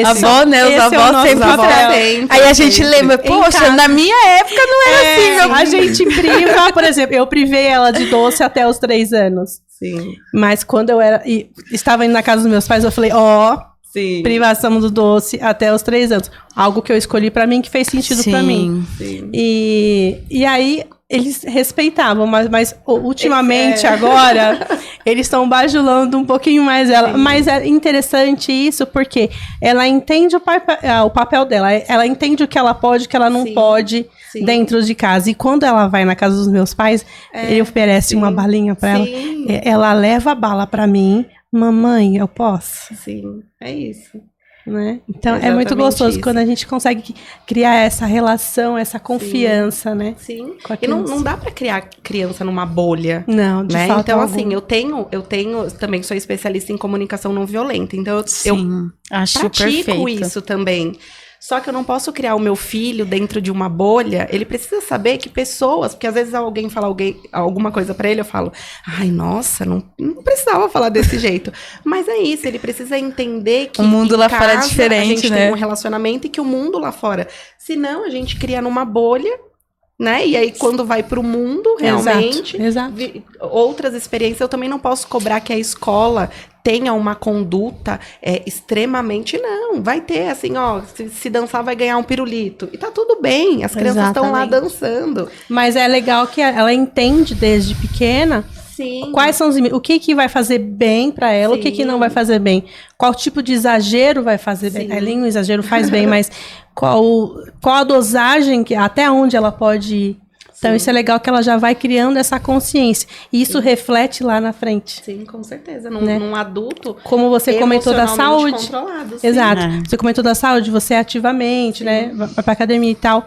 Avó, né? Os avós sempre estragam. Aí a gente lembra, poxa, na minha época não era assim, meu. A gente priva, por exemplo, eu privei ela de doce até os 3 anos. Sim. Mas quando eu estava indo na casa dos meus pais, eu falei, privação do doce até os 3 anos. Algo que eu escolhi pra mim, que fez sentido pra mim. Sim. E aí, eles respeitavam, mas ultimamente, agora, eles estão bajulando um pouquinho mais ela. Sim. Mas é interessante isso, porque ela entende o papel dela. Ela entende o que ela pode, o que ela não pode dentro de casa. E quando ela vai na casa dos meus pais, ele oferece uma balinha pra ela. Ela leva a bala pra mim. Mamãe, eu posso? Sim, é isso. Né? Então, é muito gostoso quando a gente consegue criar essa relação, essa confiança, né? Sim. E não dá pra criar criança numa bolha. Não, de fato Então, algum. assim, eu tenho, também sou especialista em comunicação não violenta. Então, eu acho pratico perfeito. isso também. Só que eu não posso criar o meu filho dentro de uma bolha. Ele precisa saber que pessoas... Porque às vezes alguém fala alguma coisa pra ele, eu falo... Ai, nossa, não precisava falar desse jeito. Mas é isso, ele precisa entender que... O mundo lá fora é diferente, a gente né? tem um relacionamento e que o mundo lá fora... Senão, a gente cria numa bolha... Né? E aí, quando vai pro mundo, realmente... Exato. Outras experiências, eu também não posso cobrar que a escola tenha uma conduta extremamente... Não, vai ter, assim, se dançar vai ganhar um pirulito. E tá tudo bem, as crianças estão lá dançando. Mas é legal que ela entende desde pequena... Sim. Quais são os limites? O que vai fazer bem pra ela, o que não vai fazer bem? Qual tipo de exagero vai fazer bem? O exagero faz bem, mas qual a dosagem, até onde ela pode ir? Então, isso é legal que ela já vai criando essa consciência. E isso reflete lá na frente. Sim, com certeza. Num adulto. Como você comentou da saúde. Controlado, Exato. Você comentou da saúde, você ativamente, né? Vai pra academia e tal.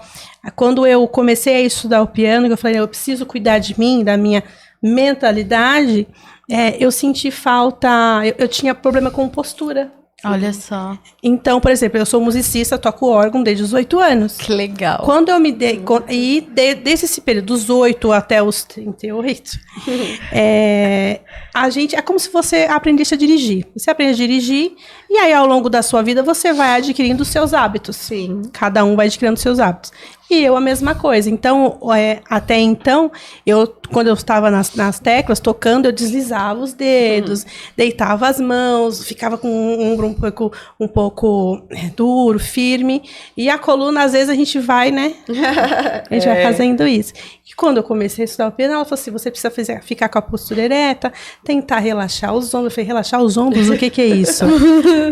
Quando eu comecei a estudar o piano, eu falei, eu preciso cuidar de mim, da minha mentalidade, eu senti falta, eu tinha problema com postura. Olha só. Então, por exemplo, eu sou musicista, toco órgão desde os 8 anos. Que legal. Quando eu me dei... Desde esse período, dos 8 até os 38, a gente... É como se você aprendesse a dirigir. Você aprende a dirigir e aí, ao longo da sua vida, você vai adquirindo os seus hábitos. Sim. Cada um vai adquirindo os seus hábitos. E eu a mesma coisa. Então, até então, quando eu estava nas teclas, tocando, eu deslizava os dedos, deitava as mãos, ficava com o ombro um pouco duro, firme. E a coluna, às vezes, a gente vai, né? A gente vai fazendo isso. E quando eu comecei a estudar o piano, ela falou assim, você precisa ficar com a postura ereta, tentar relaxar os ombros. Eu falei, relaxar os ombros? O que é isso?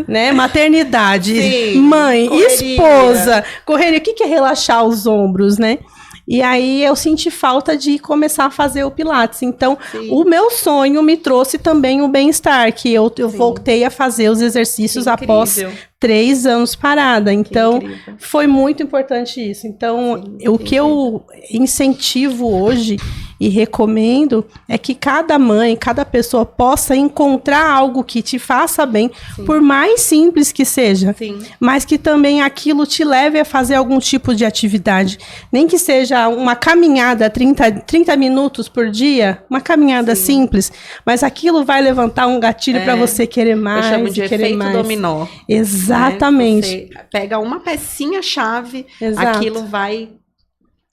Né? Maternidade, sim, mãe, correria. Esposa, correria. O que é relaxar os ombros, né? E aí eu senti falta de começar a fazer o Pilates. Então, o meu sonho me trouxe também o bem-estar, que eu voltei a fazer os exercícios após 3 anos parada. Então, foi muito importante isso. Então, o que eu incentivo hoje e recomendo é que cada mãe, cada pessoa possa encontrar algo que te faça bem, por mais simples que seja, mas que também aquilo te leve a fazer algum tipo de atividade. Nem que seja uma caminhada 30 minutos por dia, uma caminhada simples, mas aquilo vai levantar um gatilho para você querer mais. Eu chamo de efeito mais. Dominó. Exatamente. Você pega uma pecinha-chave, aquilo vai...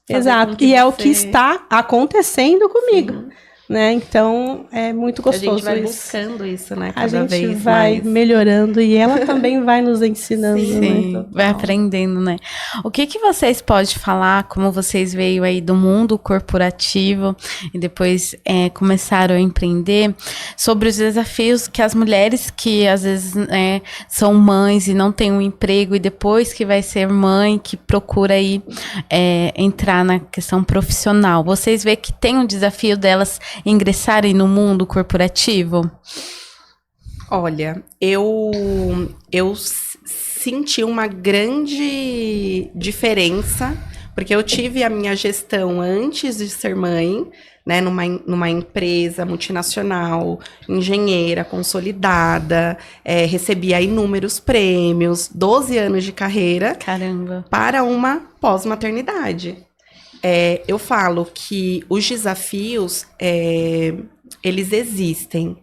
Exato, e é o que está acontecendo comigo, né? Então, é muito gostoso. A gente vai isso. buscando isso, né? A Cada gente vez vai mais. melhorando e ela também vai nos ensinando, né? Vai aprendendo, né? O que vocês podem falar, como vocês veio aí do mundo corporativo e depois começaram a empreender, sobre os desafios que as mulheres que às vezes são mães e não têm um emprego e depois que vai ser mãe, que procura aí entrar na questão profissional. Vocês veem que tem um desafio delas ingressarem no mundo corporativo? Olha, eu senti uma grande diferença, porque eu tive a minha gestão antes de ser mãe, né, numa empresa multinacional, engenheira, consolidada, recebia inúmeros prêmios, 12 anos de carreira, Caramba. para uma pós-maternidade. Eu falo que os desafios, eles existem.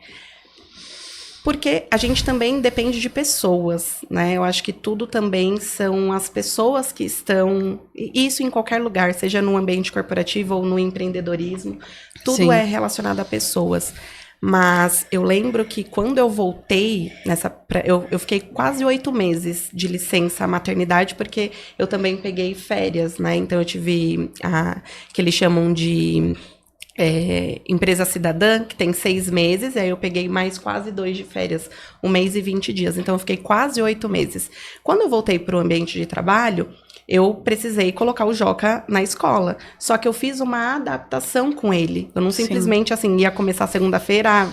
Porque a gente também depende de pessoas, né? Eu acho que tudo também são as pessoas que estão... Isso em qualquer lugar, seja no ambiente corporativo ou no empreendedorismo, tudo Sim. é relacionado a pessoas. Mas eu lembro que quando eu voltei, eu fiquei quase 8 meses de licença maternidade, porque eu também peguei férias, né? Então eu tive que eles chamam de... empresa cidadã, que tem 6 meses, e aí eu peguei mais quase 2 de férias, 1 mês e 20 dias, então eu fiquei quase 8 meses. Quando eu voltei para o ambiente de trabalho, eu precisei colocar o Joca na escola, só que eu fiz uma adaptação com ele, eu não simplesmente, assim, ia começar segunda-feira,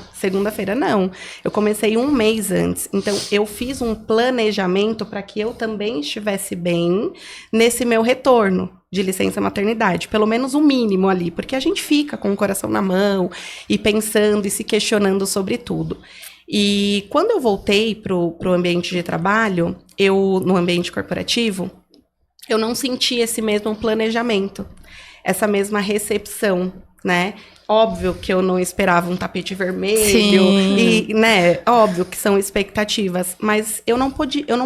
não, eu comecei 1 mês antes, então eu fiz um planejamento para que eu também estivesse bem nesse meu retorno de licença maternidade, pelo menos o mínimo ali, porque a gente fica com o coração na mão e pensando e se questionando sobre tudo. E quando eu voltei pro ambiente de trabalho, no ambiente corporativo, eu não senti esse mesmo planejamento, essa mesma recepção, né? Óbvio que eu não esperava um tapete vermelho, Sim. e, né, óbvio que são expectativas, mas eu não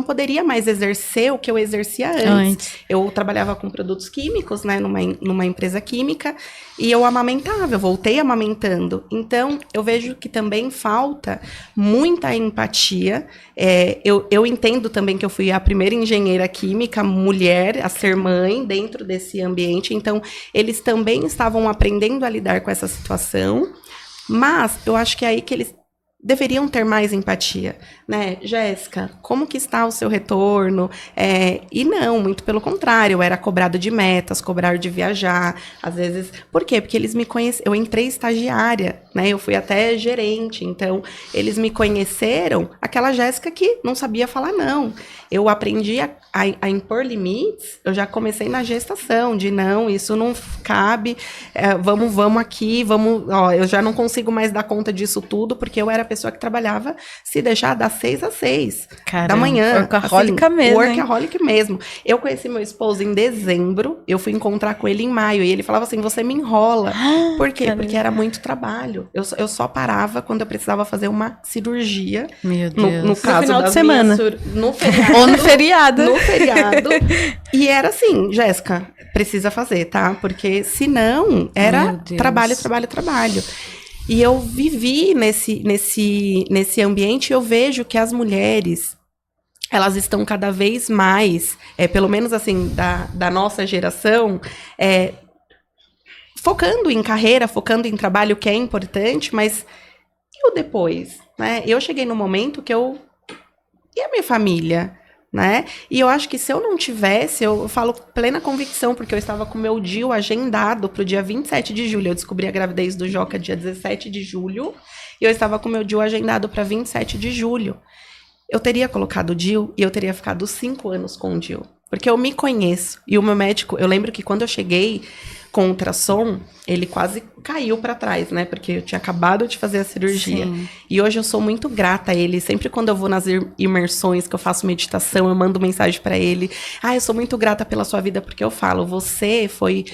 poderia mais exercer o que eu exercia antes. Eu trabalhava com produtos químicos, né, numa empresa química, e eu amamentava, eu voltei amamentando. Então, eu vejo que também falta muita empatia. Eu entendo também que eu fui a primeira engenheira química mulher a ser mãe dentro desse ambiente, então eles também estavam aprendendo a lidar com essa situação, mas eu acho que é aí que eles deveriam ter mais empatia, né? Jéssica, como que está o seu retorno? E não, muito pelo contrário, eu era cobrado de metas, cobrado de viajar, às vezes... Por quê? Porque eles me conheceram, eu entrei estagiária, né? Eu fui até gerente, então eles me conheceram, aquela Jéssica que não sabia falar não. Eu aprendi a impor limites, eu já comecei na gestação, de não, isso não cabe, vamos aqui, eu já não consigo mais dar conta disso tudo, porque eu era a pessoa que trabalhava, se deixar, das 6 às 6 da manhã. Workaholic mesmo, Workaholic mesmo. Eu conheci meu esposo em dezembro, eu fui encontrar com ele em maio, e ele falava assim, você me enrola. Por quê? Caramba. Porque era muito trabalho. Eu só parava quando eu precisava fazer uma cirurgia. Meu Deus. No caso final de das semana. No feriado. Ou no feriado. No feriado. E era assim, Jéssica, precisa fazer, tá? Porque senão era trabalho. E eu vivi nesse ambiente e eu vejo que as mulheres, elas estão cada vez mais, pelo menos assim, da nossa geração, focando em carreira, focando em trabalho, que é importante, mas e o depois? Né? Eu cheguei no momento que e a minha família? Né? E eu acho que se eu não tivesse, eu falo plena convicção, porque eu estava com o meu DIU agendado para o dia 27 de julho. Eu descobri a gravidez do Joca dia 17 de julho, e eu estava com o meu DIU agendado para 27 de julho. Eu teria colocado o DIU e eu teria ficado 5 anos com o DIU. Porque eu me conheço. E o meu médico, eu lembro que quando eu cheguei com ultrassom, ele quase caiu para trás, né? Porque eu tinha acabado de fazer a cirurgia. Sim. E hoje eu sou muito grata a ele. Sempre quando eu vou nas imersões, que eu faço meditação, eu mando mensagem para ele. Eu sou muito grata pela sua vida, porque eu falo, você foi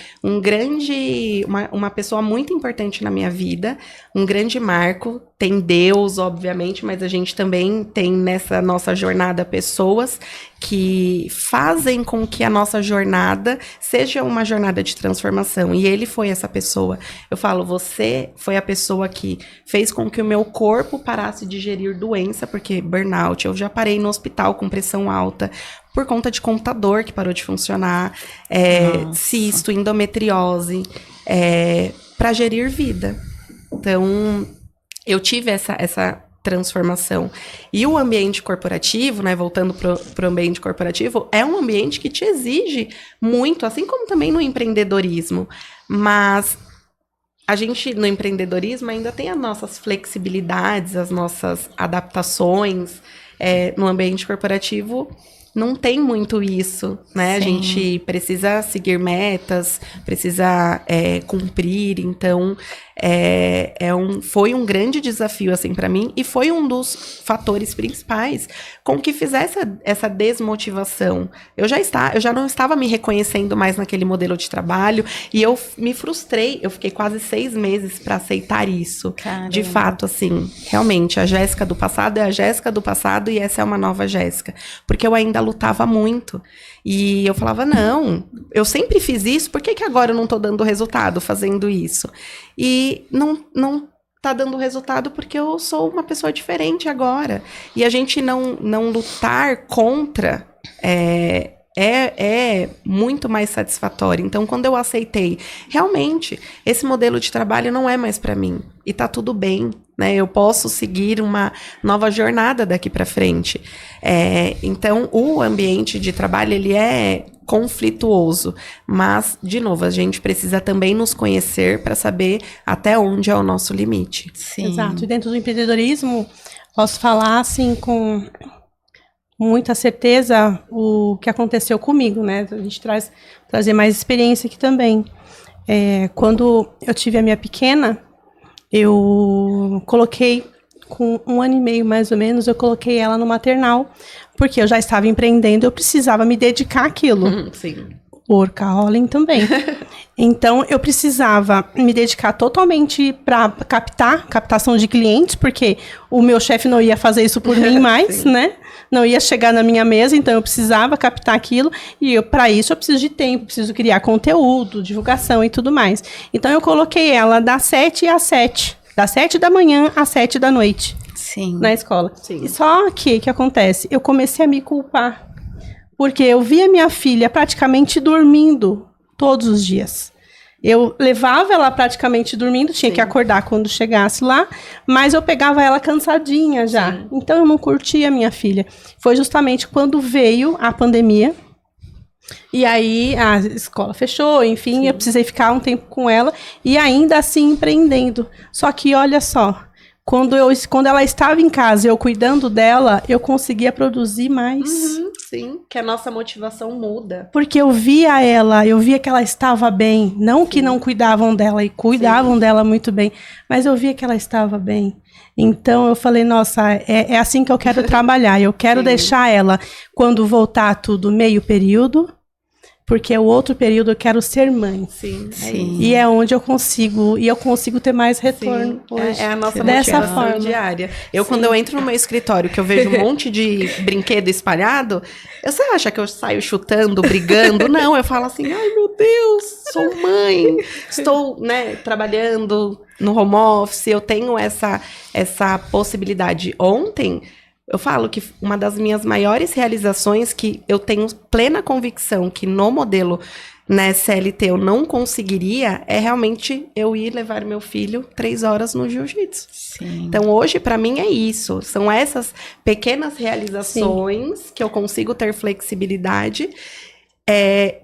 uma pessoa muito importante na minha vida, um grande marco. Tem Deus, obviamente, mas a gente também tem nessa nossa jornada pessoas que fazem com que a nossa jornada seja uma jornada de transformação. E ele foi essa pessoa. Eu falo, você foi a pessoa que fez com que o meu corpo parasse de gerir doença, porque burnout, eu já parei no hospital com pressão alta, por conta de computador que parou de funcionar, cisto, endometriose, para gerir vida. Então, eu tive essa transformação. E o ambiente corporativo, né, voltando para o ambiente corporativo, é um ambiente que te exige muito, assim como também no empreendedorismo. Mas a gente, no empreendedorismo, ainda tem as nossas flexibilidades, as nossas adaptações. No ambiente corporativo, não tem muito isso, né? Sim. A gente precisa seguir metas, precisa cumprir. Então, foi um grande desafio, assim, para mim. E foi um dos fatores principais com que fizesse essa desmotivação. Eu já não estava me reconhecendo mais naquele modelo de trabalho. E eu me frustrei. Eu fiquei quase 6 meses para aceitar isso. Caramba. De fato, assim, realmente, a Jéssica do passado é a Jéssica do passado e essa é uma nova Jéssica. Porque eu ainda lutava muito. E eu falava, não, eu sempre fiz isso, por que agora eu não tô dando resultado fazendo isso? E não tá dando resultado porque eu sou uma pessoa diferente agora. E a gente não lutar contra é muito mais satisfatório. Então, quando eu aceitei, realmente, esse modelo de trabalho não é mais para mim. E tá tudo bem, né? Eu posso seguir uma nova jornada daqui para frente. Então, o ambiente de trabalho, ele é conflituoso. Mas, de novo, a gente precisa também nos conhecer para saber até onde é o nosso limite. Sim. Exato. E dentro do empreendedorismo, posso falar, assim, com muita certeza o que aconteceu comigo, né? A gente trazer mais experiência aqui também. Quando eu tive a minha pequena, eu coloquei, com 1 ano e meio mais ou menos, eu coloquei ela no maternal, porque eu já estava empreendendo, eu precisava me dedicar àquilo. Sim. Workaholic também. Então, eu precisava me dedicar totalmente para captação de clientes, porque o meu chefe não ia fazer isso por mim mais, né? Não ia chegar na minha mesa, então eu precisava captar aquilo, e para isso eu preciso de tempo, preciso criar conteúdo, divulgação e tudo mais. Então, eu coloquei ela das 7 às 7, das 7 da manhã às 7 da noite. Sim. Na escola. Sim. E só que, o que acontece? Eu comecei a me culpar. Porque eu via minha filha praticamente dormindo todos os dias. Eu levava ela praticamente dormindo, tinha que acordar quando chegasse lá, mas eu pegava ela cansadinha já. Sim. Então eu não curtia a minha filha. Foi justamente quando veio a pandemia, e aí a escola fechou, enfim, eu precisei ficar um tempo com ela, e ainda assim empreendendo. Só que olha só, quando ela estava em casa e eu cuidando dela, eu conseguia produzir mais. Sim, que a nossa motivação muda. Porque eu via que ela estava bem. Não que não cuidavam dela, e cuidavam dela muito bem, mas eu via que ela estava bem. Então eu falei, nossa, é assim que eu quero trabalhar. Eu quero deixar ela, quando voltar tudo, meio período, porque o outro período eu quero ser mãe. Sim. E é onde eu consigo ter mais retorno hoje. É a nossa dessa motivação forma diária. Quando eu entro no meu escritório, que eu vejo um monte de brinquedo espalhado, você acha que eu saio chutando, brigando? Não, eu falo assim, ai meu Deus, sou mãe, estou, né, trabalhando no home office, eu tenho essa possibilidade. Ontem, eu falo que uma das minhas maiores realizações, que eu tenho plena convicção que no modelo, né, CLT eu não conseguiria, é realmente eu ir levar meu filho 3 horas no jiu-jitsu. Então hoje para mim é isso, são essas pequenas realizações que eu consigo ter flexibilidade,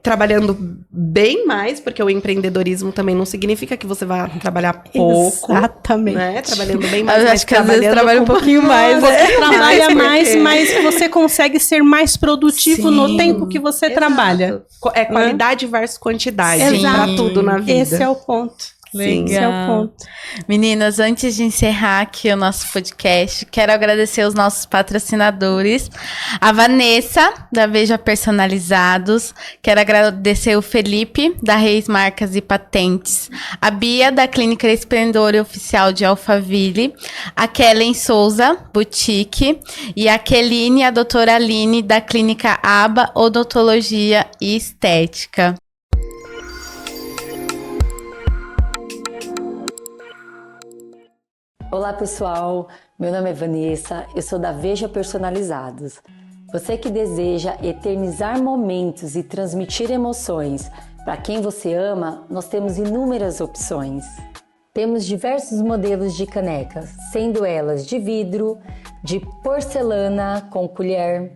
trabalhando bem mais, porque o empreendedorismo também não significa que você vai trabalhar pouco. Exatamente. Né? Trabalhando bem mais. Eu acho que às vezes trabalha um pouquinho mais. Você trabalha mais, mas você consegue ser mais produtivo no tempo que você trabalha. É qualidade versus quantidade Exato. Pra tudo na vida. Esse é o ponto. Legal. Esse é o ponto. Meninas, antes de encerrar aqui o nosso podcast, quero agradecer os nossos patrocinadores. A Vanessa, da Veja Personalizados. Quero agradecer o Felipe, da Reis Marcas e Patentes. A Bia, da Clínica Esplendor Oficial de Alphaville. A Kellen Souza, Boutique. E a Keline, a doutora Aline, da Clínica Aba Odontologia e Estética. Olá pessoal, meu nome é Vanessa, eu sou da Veja Personalizados. Você que deseja eternizar momentos e transmitir emoções para quem você ama, nós temos inúmeras opções. Temos diversos modelos de canecas, sendo elas de vidro, de porcelana com colher,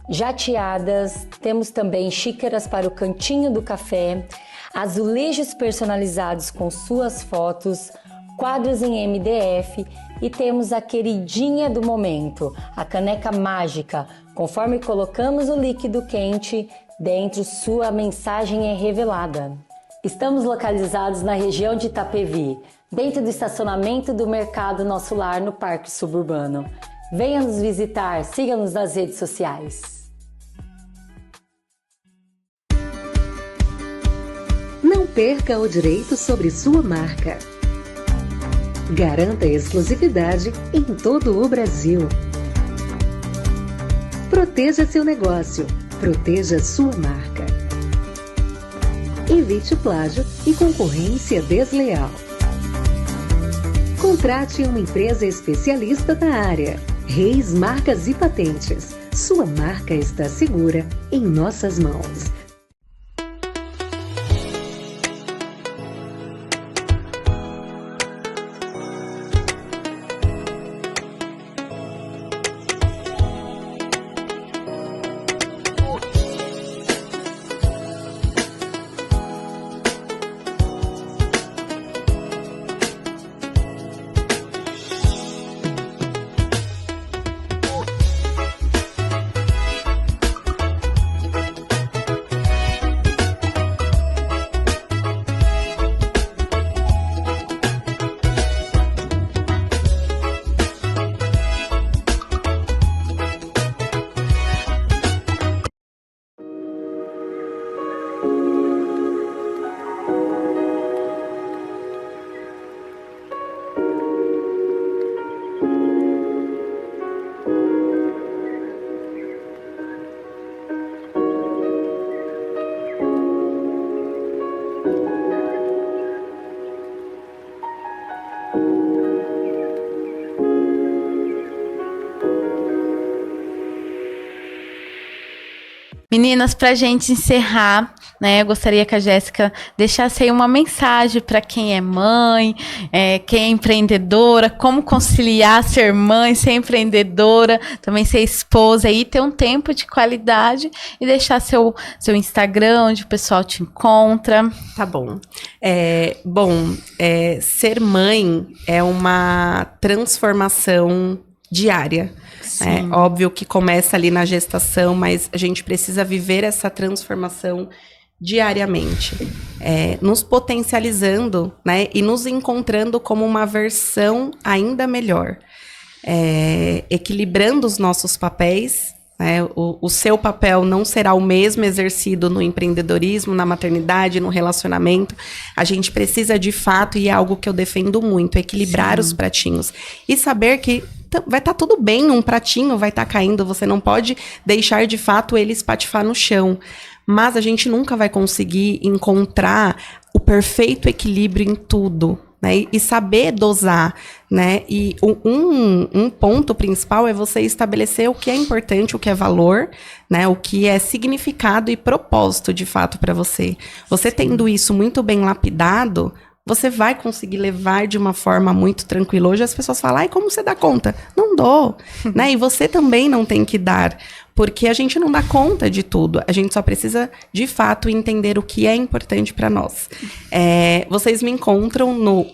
jateadas, temos também xícaras para o cantinho do café. azulejos personalizados com suas fotos, quadros em MDF e temos a queridinha do momento, a caneca mágica. Conforme colocamos o líquido quente dentro, sua mensagem é revelada. Estamos localizados na região de Itapevi, dentro do estacionamento do Mercado Nosso Lar, no Parque Suburbano. Venha nos visitar, siga-nos nas redes sociais. Não perca o direito sobre sua marca. Garanta exclusividade em todo o Brasil. Proteja seu negócio, proteja sua marca. Evite plágio e concorrência desleal. Contrate uma empresa especialista na área. Reis Marcas e Patentes. Sua marca está segura em nossas mãos. Meninas, pra gente encerrar, né, eu gostaria que a Jéssica deixasse aí uma mensagem para quem é mãe, quem é empreendedora, como conciliar ser mãe, ser empreendedora, também ser esposa e ter um tempo de qualidade e deixar seu Instagram, onde o pessoal te encontra. Tá bom. Ser mãe é uma transformação diária. É óbvio que começa ali na gestação, mas a gente precisa viver essa transformação diariamente, nos potencializando, né, e nos encontrando como uma versão ainda melhor, equilibrando os nossos papéis. O seu papel não será o mesmo exercido no empreendedorismo, na maternidade, no relacionamento. A gente precisa, de fato, e é algo que eu defendo muito, equilibrar os pratinhos. E saber que vai estar tudo bem, um pratinho vai estar caindo, você não pode deixar, de fato, ele espatifar no chão. Mas a gente nunca vai conseguir encontrar o perfeito equilíbrio em tudo, né? E saber dosar, né? E um ponto principal é você estabelecer o que é importante, o que é valor, né? O que é significado e propósito, de fato, para você. Você tendo isso muito bem lapidado, você vai conseguir levar de uma forma muito tranquila. Hoje as pessoas falam, ai, como você dá conta? Não dou, né? E você também não tem que dar, porque a gente não dá conta de tudo. A gente só precisa, de fato, entender o que é importante para nós. Vocês me encontram no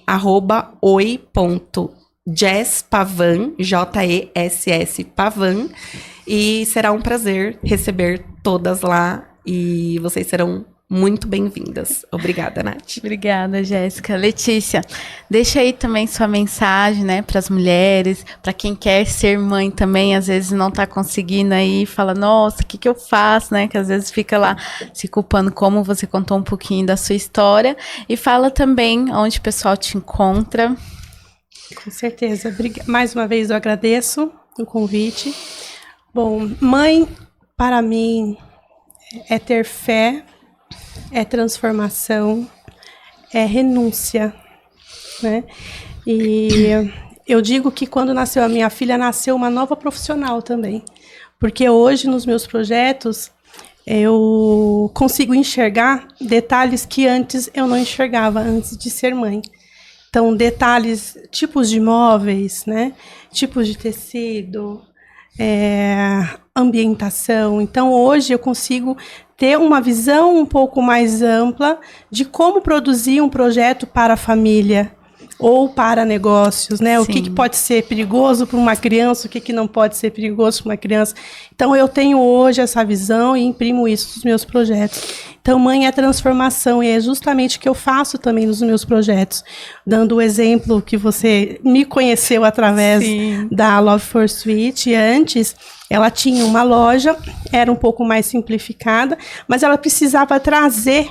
@oi.jesspavan, Jess Pavan, e será um prazer receber todas lá, e vocês serão muito bem-vindas. Obrigada, Nath. Obrigada, Jéssica. Letícia, deixa aí também sua mensagem, né, para as mulheres, para quem quer ser mãe também, às vezes não tá conseguindo aí, fala, nossa, o que eu faço, né, que às vezes fica lá se culpando, como você contou um pouquinho da sua história, e fala também onde o pessoal te encontra. Com certeza. Mais uma vez eu agradeço o convite. Bom, mãe, para mim, é ter fé, é transformação, é renúncia, né? E eu digo que quando nasceu a minha filha, nasceu uma nova profissional também. Porque hoje, nos meus projetos, eu consigo enxergar detalhes que antes eu não enxergava, antes de ser mãe. Então, detalhes, tipos de móveis, né? Tipos de tecido, ambientação. Então, hoje eu consigo ter uma visão um pouco mais ampla de como produzir um projeto para a família ou para negócios, né? O que pode ser perigoso para uma criança, o que não pode ser perigoso para uma criança. Então, eu tenho hoje essa visão e imprimo isso nos meus projetos. Então, Mãe é transformação, e é justamente o que eu faço também nos meus projetos. Dando o exemplo que você me conheceu através da Love for Sweet. Antes, ela tinha uma loja, era um pouco mais simplificada, mas ela precisava trazer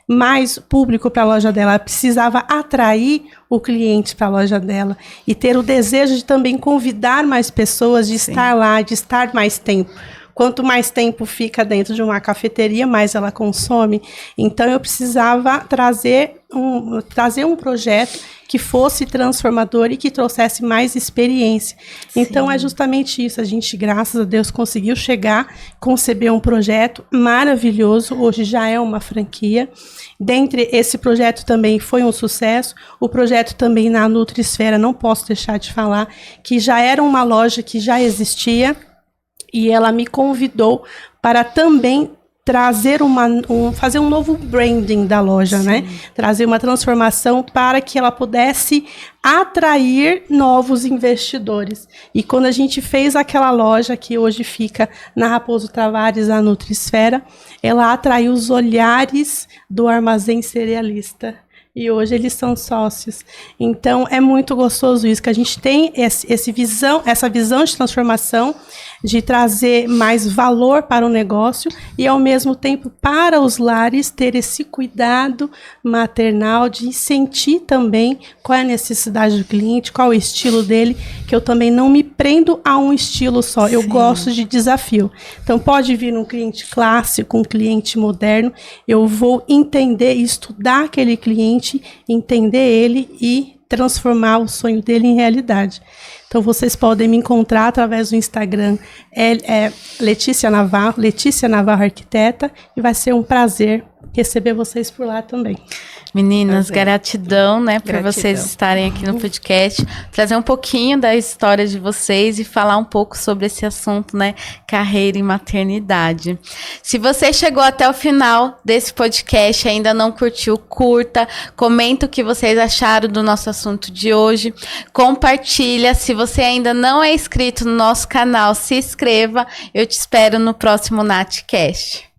mais público para a loja dela, ela precisava atrair o cliente para a loja dela e ter o desejo de também convidar mais pessoas, de estar lá, de estar mais tempo. Quanto mais tempo fica dentro de uma cafeteria, mais ela consome. Então, eu precisava trazer um projeto que fosse transformador e que trouxesse mais experiência. Então, é justamente isso. A gente, graças a Deus, conseguiu chegar, conceber um projeto maravilhoso. Hoje já é uma franquia. Dentre esse projeto também foi um sucesso. O projeto também na Nutrisfera, não posso deixar de falar, que já era uma loja que já existia. E ela me convidou para também trazer fazer um novo branding da loja, né? Trazer uma transformação para que ela pudesse atrair novos investidores. E quando a gente fez aquela loja que hoje fica na Raposo Tavares, a Nutrisfera, ela atraiu os olhares do Armazém Cerealista. E hoje eles são sócios. Então, é muito gostoso isso, que a gente tem essa visão de transformação, de trazer mais valor para o negócio e, ao mesmo tempo, para os lares, ter esse cuidado maternal de sentir também qual é a necessidade do cliente, qual é o estilo dele, que eu também não me prendo a um estilo só. Eu gosto de desafio. Então, pode vir um cliente clássico, um cliente moderno, eu vou entender e estudar aquele cliente, entender ele e transformar o sonho dele em realidade. Então, vocês podem me encontrar através do Instagram, Letícia Navarro Arquiteta, e vai ser um prazer receber vocês por lá também. Meninas, gratidão, né, por vocês estarem aqui no podcast, trazer um pouquinho da história de vocês e falar um pouco sobre esse assunto, né, carreira e maternidade. Se você chegou até o final desse podcast e ainda não curtiu, curta, comenta o que vocês acharam do nosso assunto de hoje, compartilha. Se você ainda não é inscrito no nosso canal, se inscreva. Eu te espero no próximo NatCast.